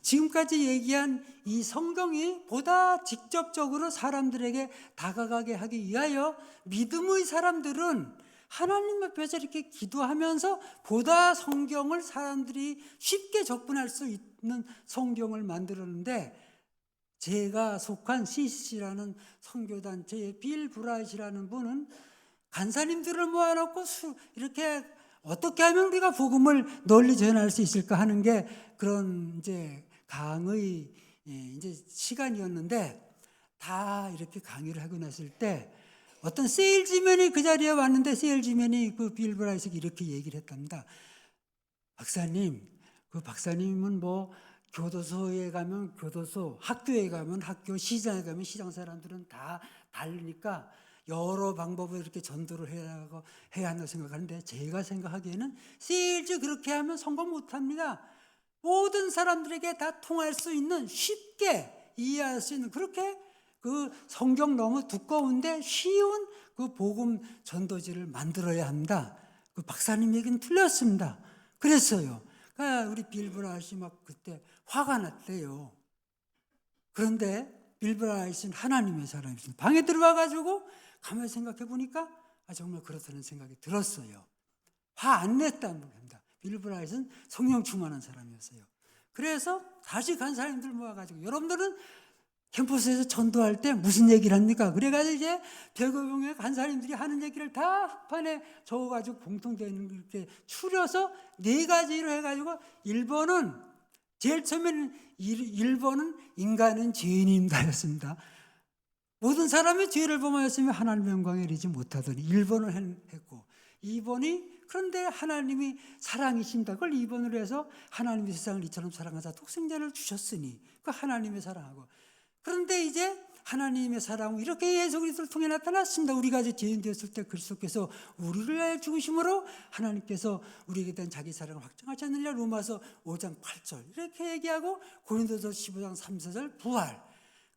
Speaker 1: 지금까지 얘기한 이 성경이 보다 직접적으로 사람들에게 다가가게 하기 위하여 믿음의 사람들은 하나님 앞에서 이렇게 기도하면서 보다 성경을 사람들이 쉽게 접근할 수 있는 성경을 만들었는데 제가 속한 CCC라는 선교단체의 빌 브라이트라는 분은 간사님들을 모아놓고 이렇게 어떻게 하면 우리가 복음을 널리 전할 수 있을까 하는 게 그런 이제 강의 이제 시간이었는데 다 이렇게 강의를 하고 났을 때 어떤 세일즈맨이 그 자리에 왔는데 세일즈맨이 그 빌 브라이트에게 이렇게 얘기를 했답니다. 박사님, 그 박사님은 뭐 교도소에 가면 교도소, 학교에 가면 학교, 시장에 가면 시장 사람들은 다 다르니까 여러 방법으로 이렇게 전도를 해야 한다고 생각하는데 제가 생각하기에는 세일즈 그렇게 하면 성공 못합니다. 모든 사람들에게 다 통할 수 있는 쉽게 이해할 수 있는 그렇게 그 성경 너무 두꺼운데 쉬운 그 복음 전도지를 만들어야 합니다. 그 박사님 얘기는 틀렸습니다. 그랬어요. 그러니까 우리 빌 브라이트가 막 그때 화가 났대요. 그런데 빌 브라이트는 하나님의 사람이었습니다. 방에 들어와 가지고 가만히 생각해 보니까 정말 그렇다는 생각이 들었어요. 화 안 냈다는 겁니다. 빌 브라이트는 성령 충만한 사람이었어요. 그래서 다시 간 사람들 모아가지고 여러분들은 캠퍼스에서 전도할 때 무슨 얘기를 합니까? 그래가지고 이제 대구병에 간 사람들이 하는 얘기를 다 흑판에 적어가지고 공통되는 이렇게 추려서 4가지로 해가지고 1번은 제일 처음에는 1번은 인간은 죄인입니다였습니다. 모든 사람이 죄를 범하였으면 하나님의 영광에 이르지 못하더니 1번을 했고 2번이 그런데 하나님이 사랑이신다. 그걸 2번으로 해서 하나님이 세상을 이처럼 사랑하사 독생자를 주셨으니 그 하나님의 사랑하고 그런데 이제 하나님의 사랑은 이렇게 예수 그리스도를 통해 나타났습니다. 우리가 이제 죄인 되었을 때 그리스도께서 우리를 위하여 죽으심으로 하나님께서 우리에게 대한 자기 사랑을 확증하지 않느냐. 로마서 5장 8절 이렇게 얘기하고 고린도서 15장 3, 4절 부활.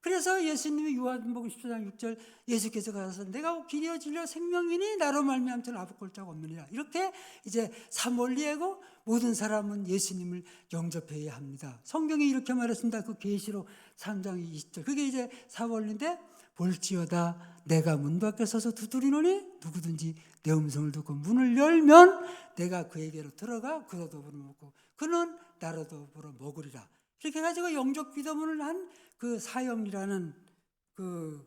Speaker 1: 그래서 예수님이 요한복음 14장 6절 예수께서 가서 내가 길이요 진리요 생명이니 나로 말미암지 아무 꼴짝 없느니라. 이렇게 이제 사몰리에고 모든 사람은 예수님을 영접해야 합니다. 성경이 이렇게 말했습니다. 그 계시록 3장 20절. 그게 이제 사월인데 볼지어다 내가 문 밖에 서서 두드리노니 누구든지 내 음성을 듣고 문을 열면 내가 그에게로 들어가 그로 더불어 먹고 그는 나로 더불어 먹으리라. 이렇게 가지고 영접 기도문을 한 그 사형이라는 그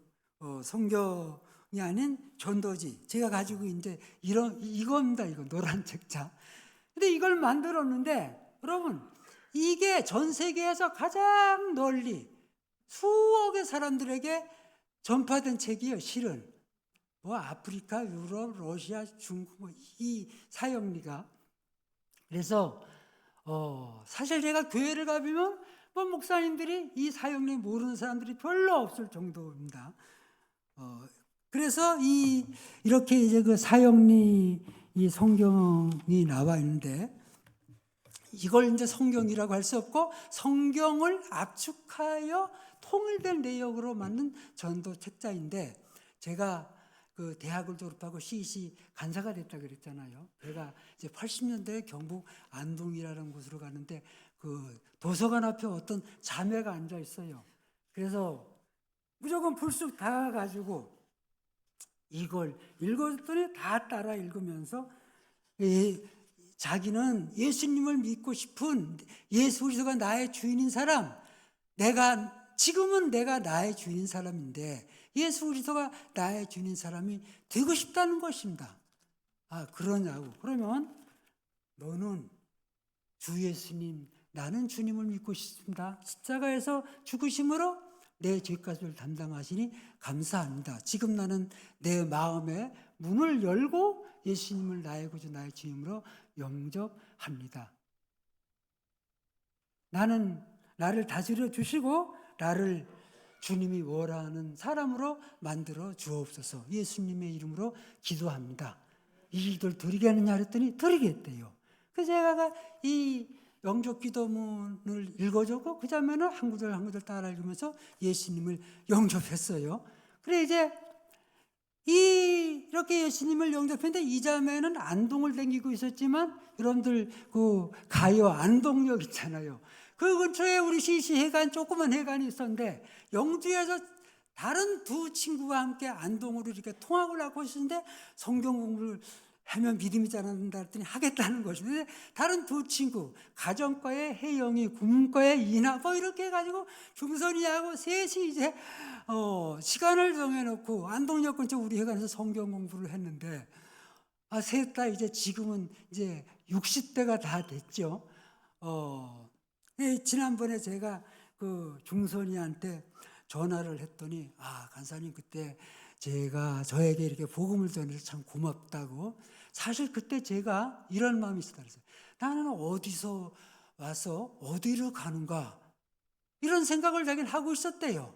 Speaker 1: 성경이 아닌 전도지 제가 가지고 이제 이겁니다. 이거 노란 책자. 근데 이걸 만들었는데 여러분 이게 전 세계에서 가장 널리 수억의 사람들에게 전파된 책이에요. 실은 뭐 아프리카, 유럽, 러시아, 중국 뭐 이 사형리가. 그래서 사실 제가 교회를 가보면 뭐 목사님들이 이 사형리 모르는 사람들이 별로 없을 정도입니다. 그래서 이렇게 이제 그 사형리 이 성경이 나와 있는데 이걸 이제 성경이라고 할 수 없고 성경을 압축하여 통일된 내용으로 만든 전도 책자인데 제가 그 대학을 졸업하고 CEC 간사가 됐다 그랬잖아요. 제가 이제 80년대에 경북 안동이라는 곳으로 가는데 그 도서관 앞에 어떤 자매가 앉아 있어요. 그래서 무조건 불쑥 다가가지고 이걸 읽었더니 다 따라 읽으면서 자기는 예수님을 믿고 싶은 예수 그리스도가 나의 주인인 사람, 지금은 내가 나의 주인인 사람인데 예수 그리스도가 나의 주인인 사람이 되고 싶다는 것입니다. 아, 그러냐고. 그러면 너는 주 예수님, 나는 주님을 믿고 싶습니다. 십자가에서 죽으심으로 내 죄값을 담당하시니 감사합니다. 지금 나는 내 마음의 문을 열고 예수님을 나의 구주 나의 주님으로 영접합니다. 나를 다스려 주시고 나를 주님이 원하는 사람으로 만들어 주옵소서. 예수님의 이름으로 기도합니다. 이 기도를 드리겠느냐 했더니 드리겠대요. 그래서 제가 이 영접 기도문을 읽어줬고 그 자매는 한 구절 한 구절 따라 읽으면서 예수님을 영접했어요. 그래 이제 이렇게 예수님을 영접했는데 이 자매는 안동을 다니고 있었지만 여러분들 그 가요 안동역 있잖아요. 그 근처에 우리 CC 해관 조그만 해관이 있었는데 영주에서 다른 두 친구와 함께 안동으로 이렇게 통학을 하고 있었는데 성경 공부를 하면 믿음이 자란다 했더니 하겠다는 것인데 다른 두 친구 가정과의 혜영이 국문과의 이나 뭐 이렇게 해가지고 중선이하고 셋이 이제 시간을 정해놓고 안동역 근처 우리 회관에서 성경 공부를 했는데 셋 다 이제 지금은 이제 60대가 다 됐죠. 지난번에 제가 그 중선이한테 전화를 했더니 간사님 그때 제가 저에게 이렇게 복음을 전해서 참 고맙다고. 사실 그때 제가 이런 마음이 있었다 그랬어요. 나는 어디서 와서 어디로 가는가 이런 생각을 자기는 하고 있었대요.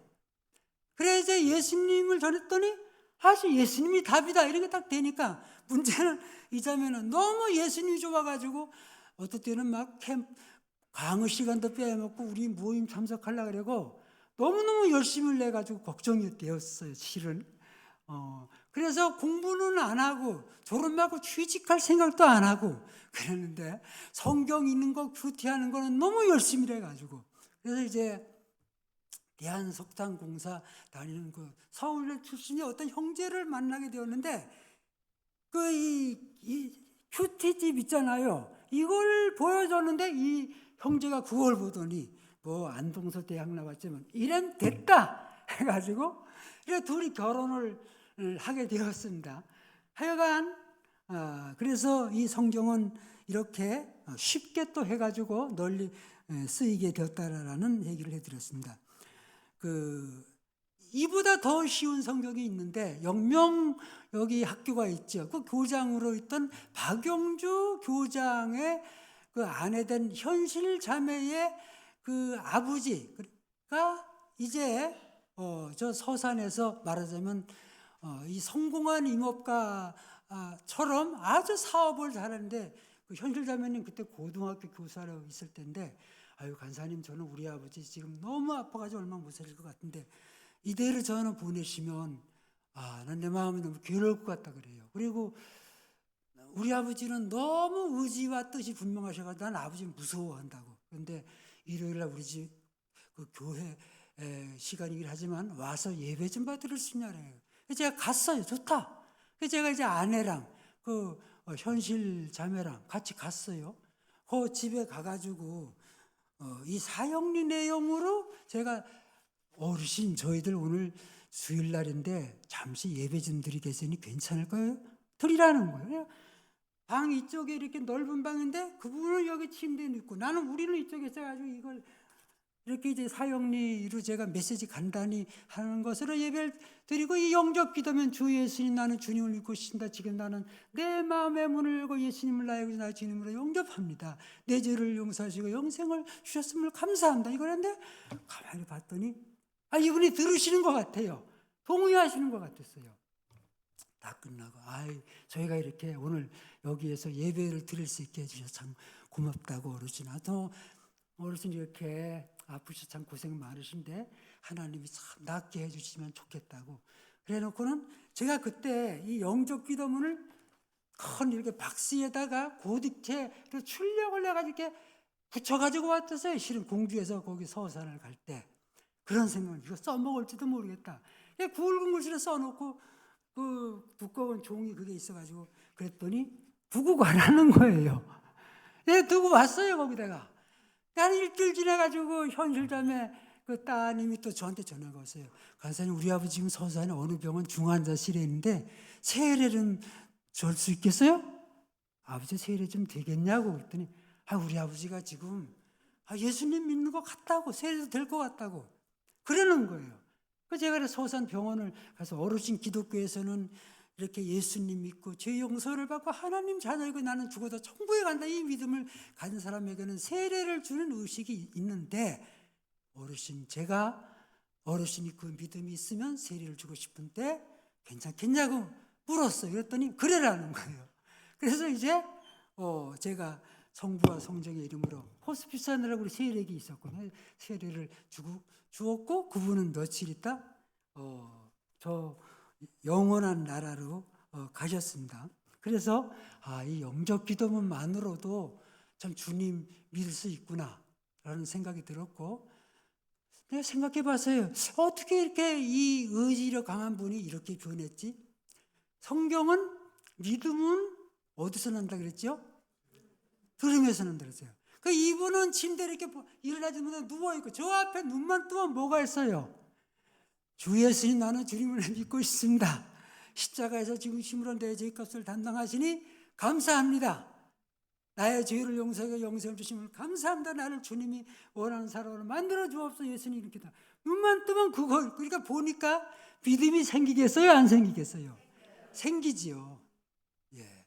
Speaker 1: 그래 이제 예수님을 전했더니 사실 예수님이 답이다 이렇게 딱 되니까 문제는 이 자매는 너무 예수님이 좋아가지고 어떨 때는 막 강의 시간도 빼먹고 우리 모임 참석하려고 그러고 너무너무 열심을 내가지고 걱정이 되었어요. 실은. 그래서 공부는 안 하고 졸업하고 취직할 생각도 안 하고 그랬는데 성경 읽는 거 큐티하는 거는 너무 열심히 해가지고 그래서 이제 대한석탄공사 다니는 그 서울대 출신의 어떤 형제를 만나게 되었는데 이 큐티집 있잖아요. 이걸 보여줬는데 이 형제가 그걸 보더니 뭐 안동서 대학 나왔지만 이런 됐다 해가지고 그래 둘이 결혼을 하게 되었습니다. 하여간 그래서 이 성경은 이렇게 쉽게 또 해가지고 널리 쓰이게 되었다라는 얘기를 해드렸습니다. 이보다 더 쉬운 성경이 있는데 영명 여기 학교가 있죠. 그 교장으로 있던 박용주 교장의 그 아내된 현실 자매의 그 아버지가 이제 저 서산에서 말하자면 이 성공한 임업가처럼 아주 사업을 잘하는데 그 현실자매님 그때 고등학교 교사로 있을 때인데 아유 간사님 저는 우리 아버지 지금 너무 아파가지고 얼마 못 살릴 것 같은데 이대로 저는 보내시면 난 내 마음이 너무 괴로울 것 같다 그래요. 그리고 우리 아버지는 너무 의지와 뜻이 분명하셔가지고 난 아버지 무서워한다고. 그런데 일요일날 우리 집 그 교회 시간이긴 하지만 와서 예배 좀 받을 수 있냐래요. 제가 갔어요. 좋다. 제가 이제 아내랑 그 현실 자매랑 같이 갔어요. 그 집에 가가지고 이 사형리 내용으로 제가 어르신 저희들 오늘 주일날인데 잠시 예배 좀 드리겠으니 괜찮을까요? 드리라는 거예요. 방 이쪽에 이렇게 넓은 방인데 그분은 여기 침대에 눕고 나는 우리는 이쪽에 있어가지고 이걸 이렇게 이제 사형리로 제가 메시지 간단히 하는 것으로 예배를 드리고 이 영접 기도면 주 예수님 나는 주님을 믿고 신다. 지금 나는 내 마음의 문을 열고 예수님을 나의 구주 나의 주님으로 영접합니다. 내 죄를 용서하시고 영생을 주셨음을 감사합니다. 이거는데 가만히 봤더니 이분이 들으시는 것 같아요. 동의하시는 것 같았어요. 다 끝나고 저희가 이렇게 오늘 여기에서 예배를 드릴 수 있게 해주셔서 참 고맙다고 어르신. 어르신 이렇게 아프셔서 참 고생 많으신데 하나님이 참 낫게 해주시면 좋겠다고 그래 놓고는 제가 그때 이 영접 기도문을 큰 이렇게 박스에다가 고딕체로 출력을 해가지고 이렇게 붙여가지고 왔었어요. 실은 공주에서 거기 서산을 갈 때 그런 생각을 이거 써먹을지도 모르겠다. 굵은 글씨로 써놓고 그 두꺼운 종이 그게 있어가지고 그랬더니 두고 가라는 거예요. 두고 왔어요 거기다가. 난 일주일 지나가지고 현실자매 그 따님이 또 저한테 전화가 왔어요. 간사님 우리 아버지 지금 서산에 어느 병원 중환자실에 있는데 세례는 줄 수 있겠어요? 아버지 세례 좀 되겠냐고 그랬더니 우리 아버지가 지금 예수님 믿는 것 같다고 세례도 될 것 같다고 그러는 거예요. 그래서 제가 서산 병원을 가서 어르신 기독교에서는 이렇게 예수님 믿고 죄 용서를 받고 하나님 자녀이고 나는 죽어도 천국에 간다 이 믿음을 가진 사람에게는 세례를 주는 의식이 있는데 제가 어르신이 그 믿음이 있으면 세례를 주고 싶은데 괜찮겠냐고 물었어요. 그랬더니 그래라는 거예요. 그래서 이제 제가 성부와 성령의 이름으로 호스피스 하느라고 우리 세례기 있었거든요. 세례를 주었고 그분은 며칠 있다 저 영원한 나라로 가셨습니다. 그래서 이 영접 기도문만으로도 참 주님 믿을 수 있구나라는 생각이 들었고 내가 생각해 봤어요. 어떻게 이렇게 이 의지력 강한 분이 이렇게 변했지? 성경은 믿음은 어디서 난다 그랬죠? 들으면서 난다 그랬어요. 그 이분은 침대에 이렇게 일어나지 못하고 누워있고 저 앞에 눈만 뜨면 뭐가 있어요? 주 예수님 나는 주님을 믿고 있습니다. 십자가에서 지금 힘으로 내 죄값을 담당하시니 감사합니다. 나의 죄를 용서하고 영생을 주심을 감사합니다. 나를 주님이 원하는 사람으로 만들어 주옵소서. 예수님 이렇게 다 눈만 뜨면 그거 그러니까 보니까 믿음이 생기겠어요? 안 생기겠어요? 생기지요. 예.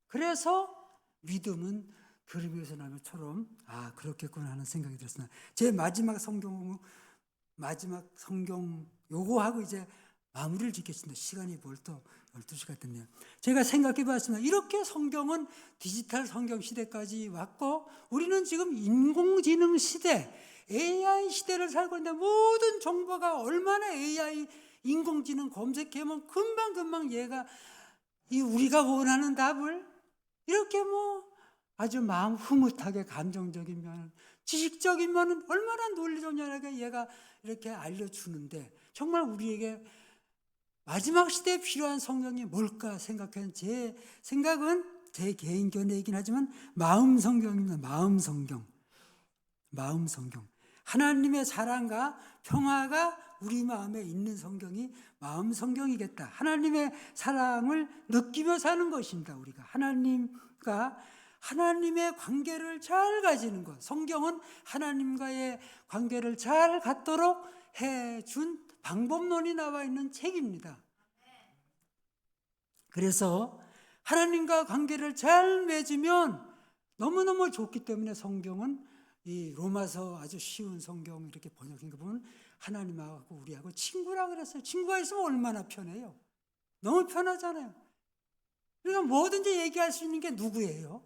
Speaker 1: 그래서 믿음은 들으면서 나면처럼 그렇겠구나 하는 생각이 들었습니다. 제 마지막 성경 요거하고 이제 마무리를 짓겠습니다. 시간이 벌써 12시가 됐네요. 제가 생각해 봤습니다. 이렇게 성경은 디지털 성경 시대까지 왔고 우리는 지금 인공지능 시대, AI 시대를 살고 있는데 모든 정보가 얼마나 AI 인공지능 검색하면 금방금방 얘가 우리가 원하는 답을 이렇게 아주 마음 흐뭇하게 감정적인 면, 지식적인 면은 얼마나 논리적이하게 얘가 이렇게 알려주는데 정말 우리에게 마지막 시대에 필요한 성경이 뭘까 생각하는 제 생각은 제 개인 견해이긴 하지만 마음 성경입니다. 마음 성경. 하나님의 사랑과 평화가 우리 마음에 있는 성경이 마음 성경이겠다. 하나님의 사랑을 느끼며 사는 것입니다. 우리가 하나님과 하나님의 관계를 잘 가지는 것. 성경은 하나님과의 관계를 잘 갖도록 해준 방법론이 나와 있는 책입니다. 그래서 하나님과 관계를 잘 맺으면 너무너무 좋기 때문에 성경은 이 로마서 아주 쉬운 성경 이렇게 번역한 거 보면 하나님하고 우리하고 친구라 그랬어요. 친구가 있으면 얼마나 편해요. 너무 편하잖아요. 그러니까 뭐든지 얘기할 수 있는 게 누구예요?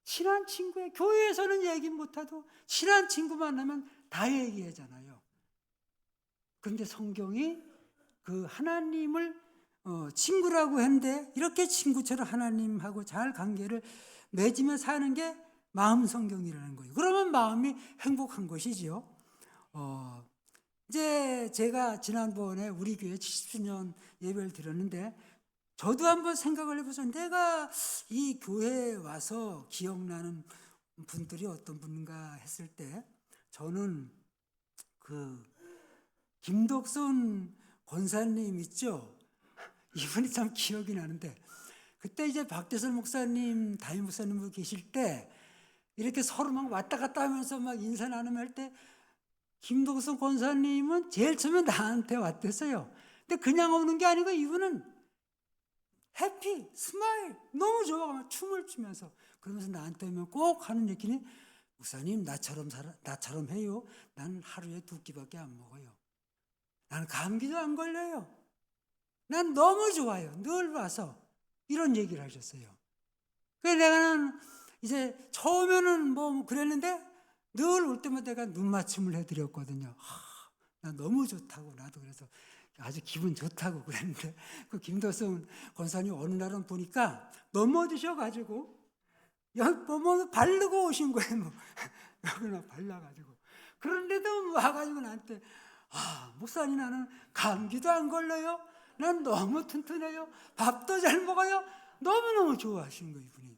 Speaker 1: 친한 친구예요. 교회에서는 얘기 못해도 친한 친구 만나면 다 얘기하잖아요. 그런데 성경이 그 하나님을 친구라고 했는데 이렇게 친구처럼 하나님하고 잘 관계를 맺으며 사는 게 마음 성경이라는 거예요. 그러면 마음이 행복한 것이지요. 이제 제가 지난번에 우리 교회 70주년 예배를 드렸는데 저도 한번 생각을 해보세요. 내가 이 교회에 와서 기억나는 분들이 어떤 분인가 했을 때 저는 그 김덕순 권사님 있죠? 이분이 참 기억이 나는데 그때 이제 박대선 목사님, 담임 목사님 계실 때 이렇게 서로 막 왔다 갔다 하면서 막 인사 나눔할 때 김덕순 권사님은 제일 처음에 나한테 왔댔어요. 근데 그냥 오는 게 아니고 이분은 해피, 스마일, 너무 좋아. 막 춤을 추면서 그러면서 나한테 오면 꼭 하는 얘기는 목사님 나처럼 해요. 난 하루에 2끼밖에 안 먹어요. 난 감기도 안 걸려요. 난 너무 좋아요. 늘 와서 이런 얘기를 하셨어요. 그래서 내가 이제 처음에는 뭐 그랬는데 늘 올 때마다 내가 눈맞춤을 해드렸거든요. 나 너무 좋다고 나도 그래서 아주 기분 좋다고 그랬는데 그 김도성 권사님 어느 날은 보니까 넘어지셔가지고 여기 뭐 바르고 오신 거예요. 뭐 여기나 발라가지고 그런데도 와가지고 나한테 목사님 나는 감기도 안 걸려요. 난 너무 튼튼해요. 밥도 잘 먹어요. 너무너무 좋아하시는 거예요. 이분이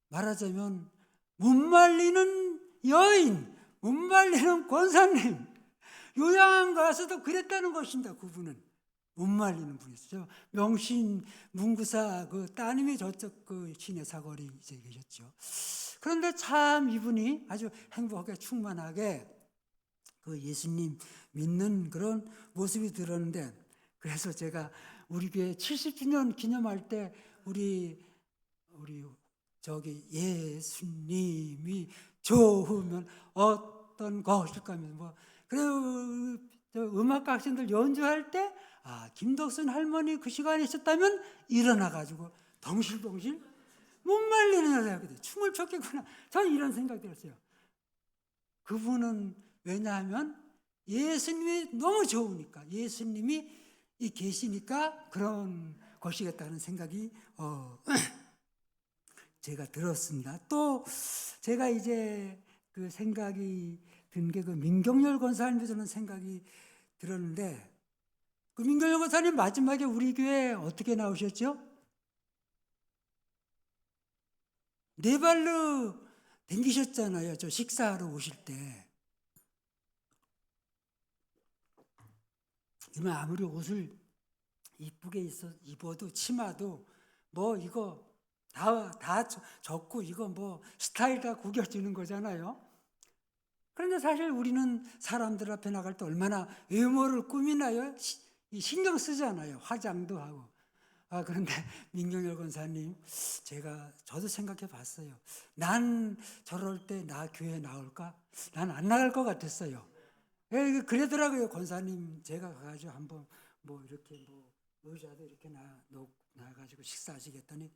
Speaker 1: 말하자면 못 말리는 여인, 못 말리는 권사님, 요양원 가서도 그랬다는 것입니다. 그분은 못 말리는 분이었어요. 명신 문구사 그 따님이 저쪽 그 시내 사거리 이제 계셨죠. 그런데 참 이분이 아주 행복하게 충만하게 그 예수님 믿는 그런 모습이 들었는데 그래서 제가 우리 교회 70주년 기념할 때 우리 저기 예수님이 좋으면 어떤 것일까 하면서 뭐 그리고 음악 학생들 연주할 때 김덕순 할머니 그 시간에 있었다면 일어나 가지고 덩실덩실 못 말리는 여자거든요. 춤을 췄겠구나. 저는 이런 생각이 들었어요. 그분은 왜냐하면 예수님이 너무 좋으니까 예수님이 계시니까 그런 것이겠다는 생각이 제가 들었습니다. 또 제가 이제 그 생각이 든 게 그 민경열 권사님도 저는 생각이 들었는데 그 민경열 권사님 마지막에 우리 교회 어떻게 나오셨죠? 네 발로 댕기셨잖아요. 저 식사하러 오실 때. 그러면 아무리 옷을 이쁘게 입어도 치마도 뭐 이거 다 젖고 이거 뭐 스타일 다 구겨지는 거잖아요. 그런데 사실 우리는 사람들 앞에 나갈 때 얼마나 외모를 꾸미나요? 신경 쓰잖아요. 화장도 하고. 그런데 민경열 권사님 저도 생각해 봤어요. 난 저럴 때 나 교회 나올까? 난 안 나갈 것 같았어요. 그러더라고요. 권사님 제가 가가지고 한번 뭐 이렇게 뭐 의자도 이렇게 놔가지고 식사하시겠더니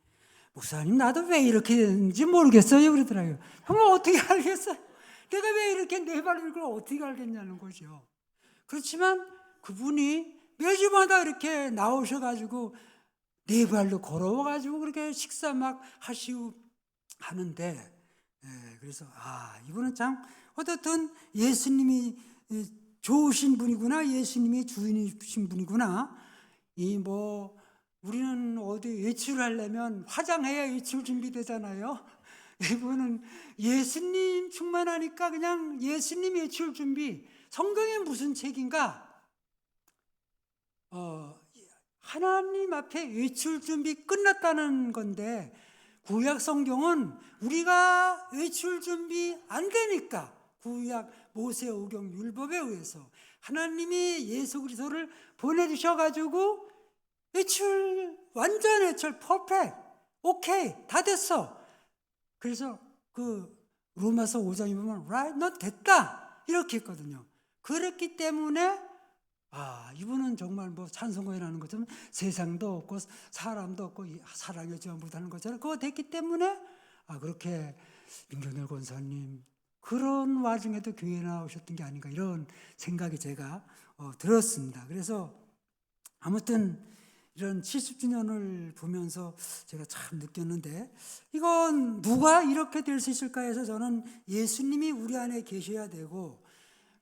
Speaker 1: 목사님 나도 왜 이렇게 되는지 모르겠어요 그러더라고요. 형은 어떻게 알겠어요? 내가 왜 이렇게 내 발을 걸 어떻게 알겠냐는 거죠. 그렇지만 그분이 매주마다 이렇게 나오셔가지고 네 발로 걸어와가지고 그렇게 식사 막 하시고 하는데 그래서 이분은 참 어떻든 예수님이 좋으신 분이구나, 예수님이 주인이신 분이구나. 우리는 어디 외출하려면 화장해야 외출 준비되잖아요. 이분은 예수님 충만하니까 그냥 예수님 외출 준비. 성경에 무슨 책인가? 하나님 앞에 외출 준비 끝났다는 건데 구약 성경은 우리가 외출 준비 안 되니까 구약 모세 오경 율법에 의해서 하나님이 예수 그리스도를 보내주셔가지고 완전 외출 퍼펙트 오케이 다 됐어. 그래서 그 로마서 5장에 보면 right 너 됐다 이렇게 했거든요. 그렇기 때문에 이분은 정말 뭐 찬송가에 나오는 것처럼 세상도 없고 사람도 없고 사랑의 전부다는 것처럼 그거 됐기 때문에 그렇게 민경열 권사님 그런 와중에도 교회에 나오셨던 게 아닌가 이런 생각이 제가 들었습니다. 그래서 아무튼 이런 70주년을 보면서 제가 참 느꼈는데 이건 누가 이렇게 될 수 있을까 해서 저는 예수님이 우리 안에 계셔야 되고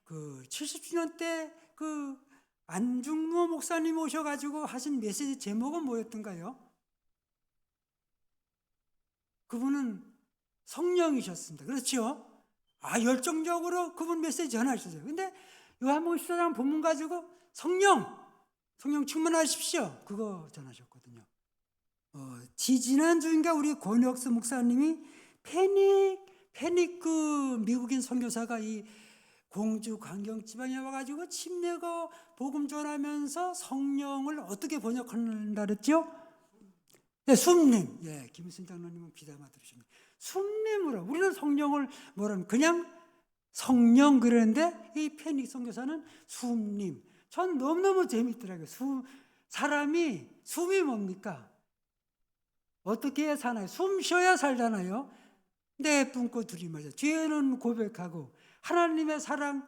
Speaker 1: 그 70주년 때 그 안중무 목사님 오셔가지고 하신 메시지 제목은 뭐였던가요? 그분은 성령이셨습니다. 그렇죠? 열정적으로 그분 메시지 전하셨어요. 근데 요한복음 14장 본문 가지고 성령 충만하십시오. 그거 전하셨거든요. 지지난주인가 우리 권혁수 목사님이 페닉 그 미국인 선교사가 이 공주 광경 지방에 와가지고 침 내고 복음 전하면서 성령을 어떻게 번역한다 그랬죠? 네, 숨님. 예, 김순 장로님은 비담아 들으십니다. 숨님으로 우리는 성령을 뭐라면 그냥 성령 그랬는데 이 페닉 선교사는 숨님. 전 너무너무 재밌더라고요. 사람이 숨이 뭡니까? 어떻게 해야 사나요? 숨 쉬어야 살잖아요. 내 뿜고 들이마셔. 뒤에는 고백하고 하나님의 사랑은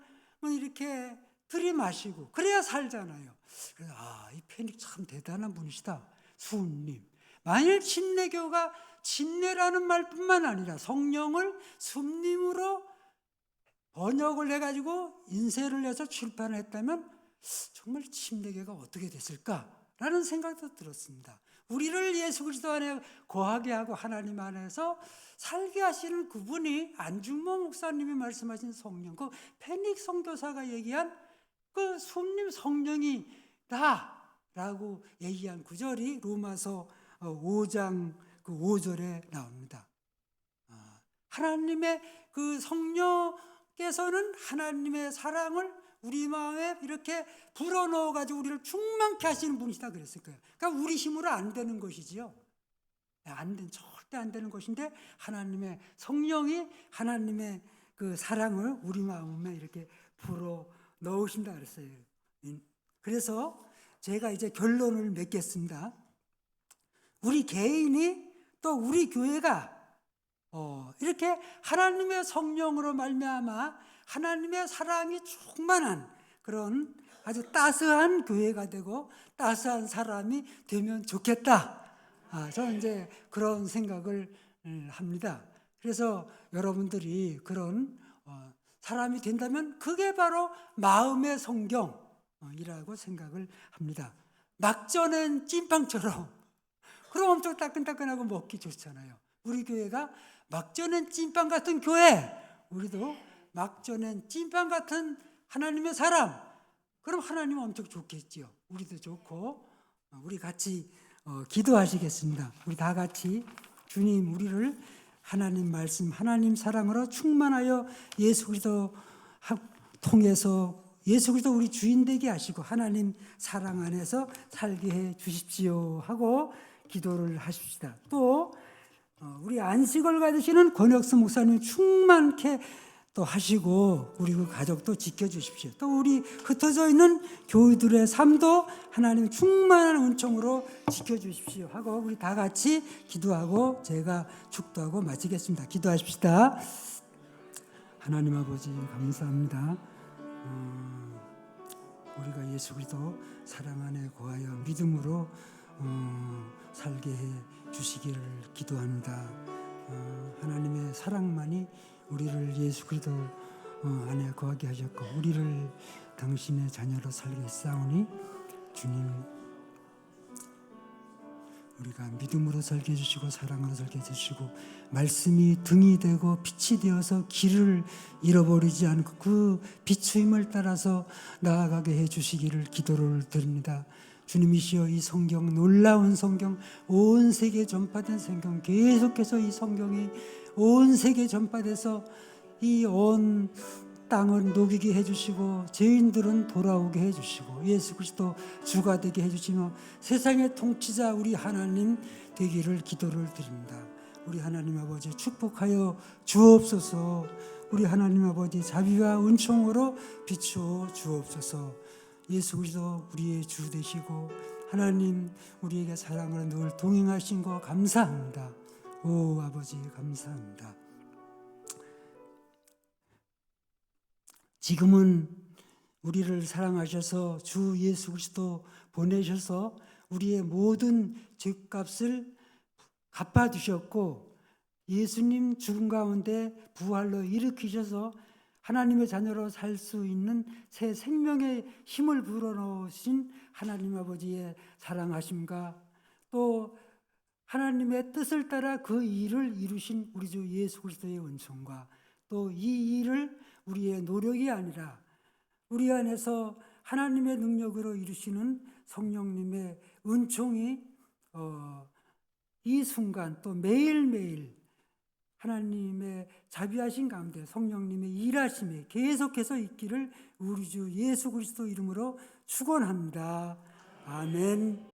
Speaker 1: 이렇게 들이마시고 그래야 살잖아요. 그래서 이 페닉 참 대단한 분이시다. 숨님. 만일 침례교가 침례라는 말뿐만 아니라 성령을 숨님으로 번역을 해가지고 인쇄를 해서 출판을 했다면 정말 침례교가 어떻게 됐을까라는 생각도 들었습니다. 우리를 예수 그리스도 안에 거하게 하고 하나님 안에서 살게 하시는 그분이 안중모 목사님이 말씀하신 성령, 그 페닉 선교사가 얘기한 그 숨님 성령이다라고 얘기한 구절이 로마서 5장 그 5절에 나옵니다. 하나님의 그 성령께서는 하나님의 사랑을 우리 마음에 이렇게 불어넣어 가지고 우리를 충만케 하시는 분이시다 그랬을 거예요. 그러니까 우리 힘으로 안 되는 것이지요. 절대 안 되는 것인데 하나님의 성령이 하나님의 그 사랑을 우리 마음에 이렇게 불어 넣으신다 그랬어요. 그래서 제가 이제 결론을 맺겠습니다. 우리 개인이 또 우리 교회가 이렇게 하나님의 성령으로 말미암아 하나님의 사랑이 충만한 그런 아주 따스한 교회가 되고 따스한 사람이 되면 좋겠다. 저는 이제 그런 생각을 합니다. 그래서 여러분들이 그런 사람이 된다면 그게 바로 마음의 성경이라고 생각을 합니다. 막 쪄낸 찐빵처럼 그럼 엄청 따끈따끈하고 먹기 좋잖아요. 우리 교회가 막 쪄낸 찐빵 같은 교회, 우리도 막 쪄낸 찐빵 같은 하나님의 사람, 그럼 하나님은 엄청 좋겠지요. 우리도 좋고. 우리 같이 기도하시겠습니다. 우리 다 같이 주님 우리를 하나님 말씀, 하나님 사랑으로 충만하여 예수 그리스도 통해서 예수 그리스도 우리 주인 되게 하시고 하나님 사랑 안에서 살게 해 주십시오 하고 기도를 하십시다. 또 우리 안식을 가지시는 권혁수 목사님 충만케 또 하시고 우리 그 가족도 지켜주십시오. 또 우리 흩어져 있는 교우들의 삶도 하나님 충만한 은총으로 지켜주십시오 하고 우리 다 같이 기도하고 제가 축도하고 마치겠습니다. 기도하십시다. 하나님 아버지 감사합니다. 우리가 예수 그리스도 사랑 안에 거하여 믿음으로 살게 해 주시기를 기도합니다. 하나님의 사랑만이 우리를 예수 그리스도 안에 거하게 하셨고 우리를 당신의 자녀로 살게 했사오니 주님 우리가 믿음으로 살게 해주시고 사랑으로 살게 해주시고 말씀이 등이 되고 빛이 되어서 길을 잃어버리지 않고 그 비추임을 따라서 나아가게 해주시기를 기도를 드립니다. 주님이시여 이 성경 놀라운 성경 온 세계에 전파된 성경 계속해서 이 성경이 온 세계에 전파돼서 이 온 땅을 녹이게 해주시고 죄인들은 돌아오게 해주시고 예수 그리스도 주가 되게 해주시며 세상의 통치자 우리 하나님 되기를 기도를 드립니다. 우리 하나님 아버지 축복하여 주옵소서. 우리 하나님 아버지 자비와 은총으로 비추어 주옵소서. 예수 그리스도 우리의 주 되시고 하나님 우리에게 사랑으로 늘 동행하신 거 감사합니다. 오 아버지 감사합니다. 지금은 우리를 사랑하셔서 주 예수 그리스도 보내셔서 우리의 모든 죄값을 갚아주셨고 예수님 죽음 가운데 부활로 일으키셔서 하나님의 자녀로 살 수 있는 새 생명의 힘을 불어넣으신 하나님 아버지의 사랑하심과 또 하나님의 뜻을 따라 그 일을 이루신 우리 주 예수 그리스도의 은총과 또 이 일을 우리의 노력이 아니라 우리 안에서 하나님의 능력으로 이루시는 성령님의 은총이 이 순간 또 매일매일 하나님의 자비하신 가운데 성령님의 일하심에 계속해서 있기를 우리 주 예수 그리스도 이름으로 축원합니다. 아멘.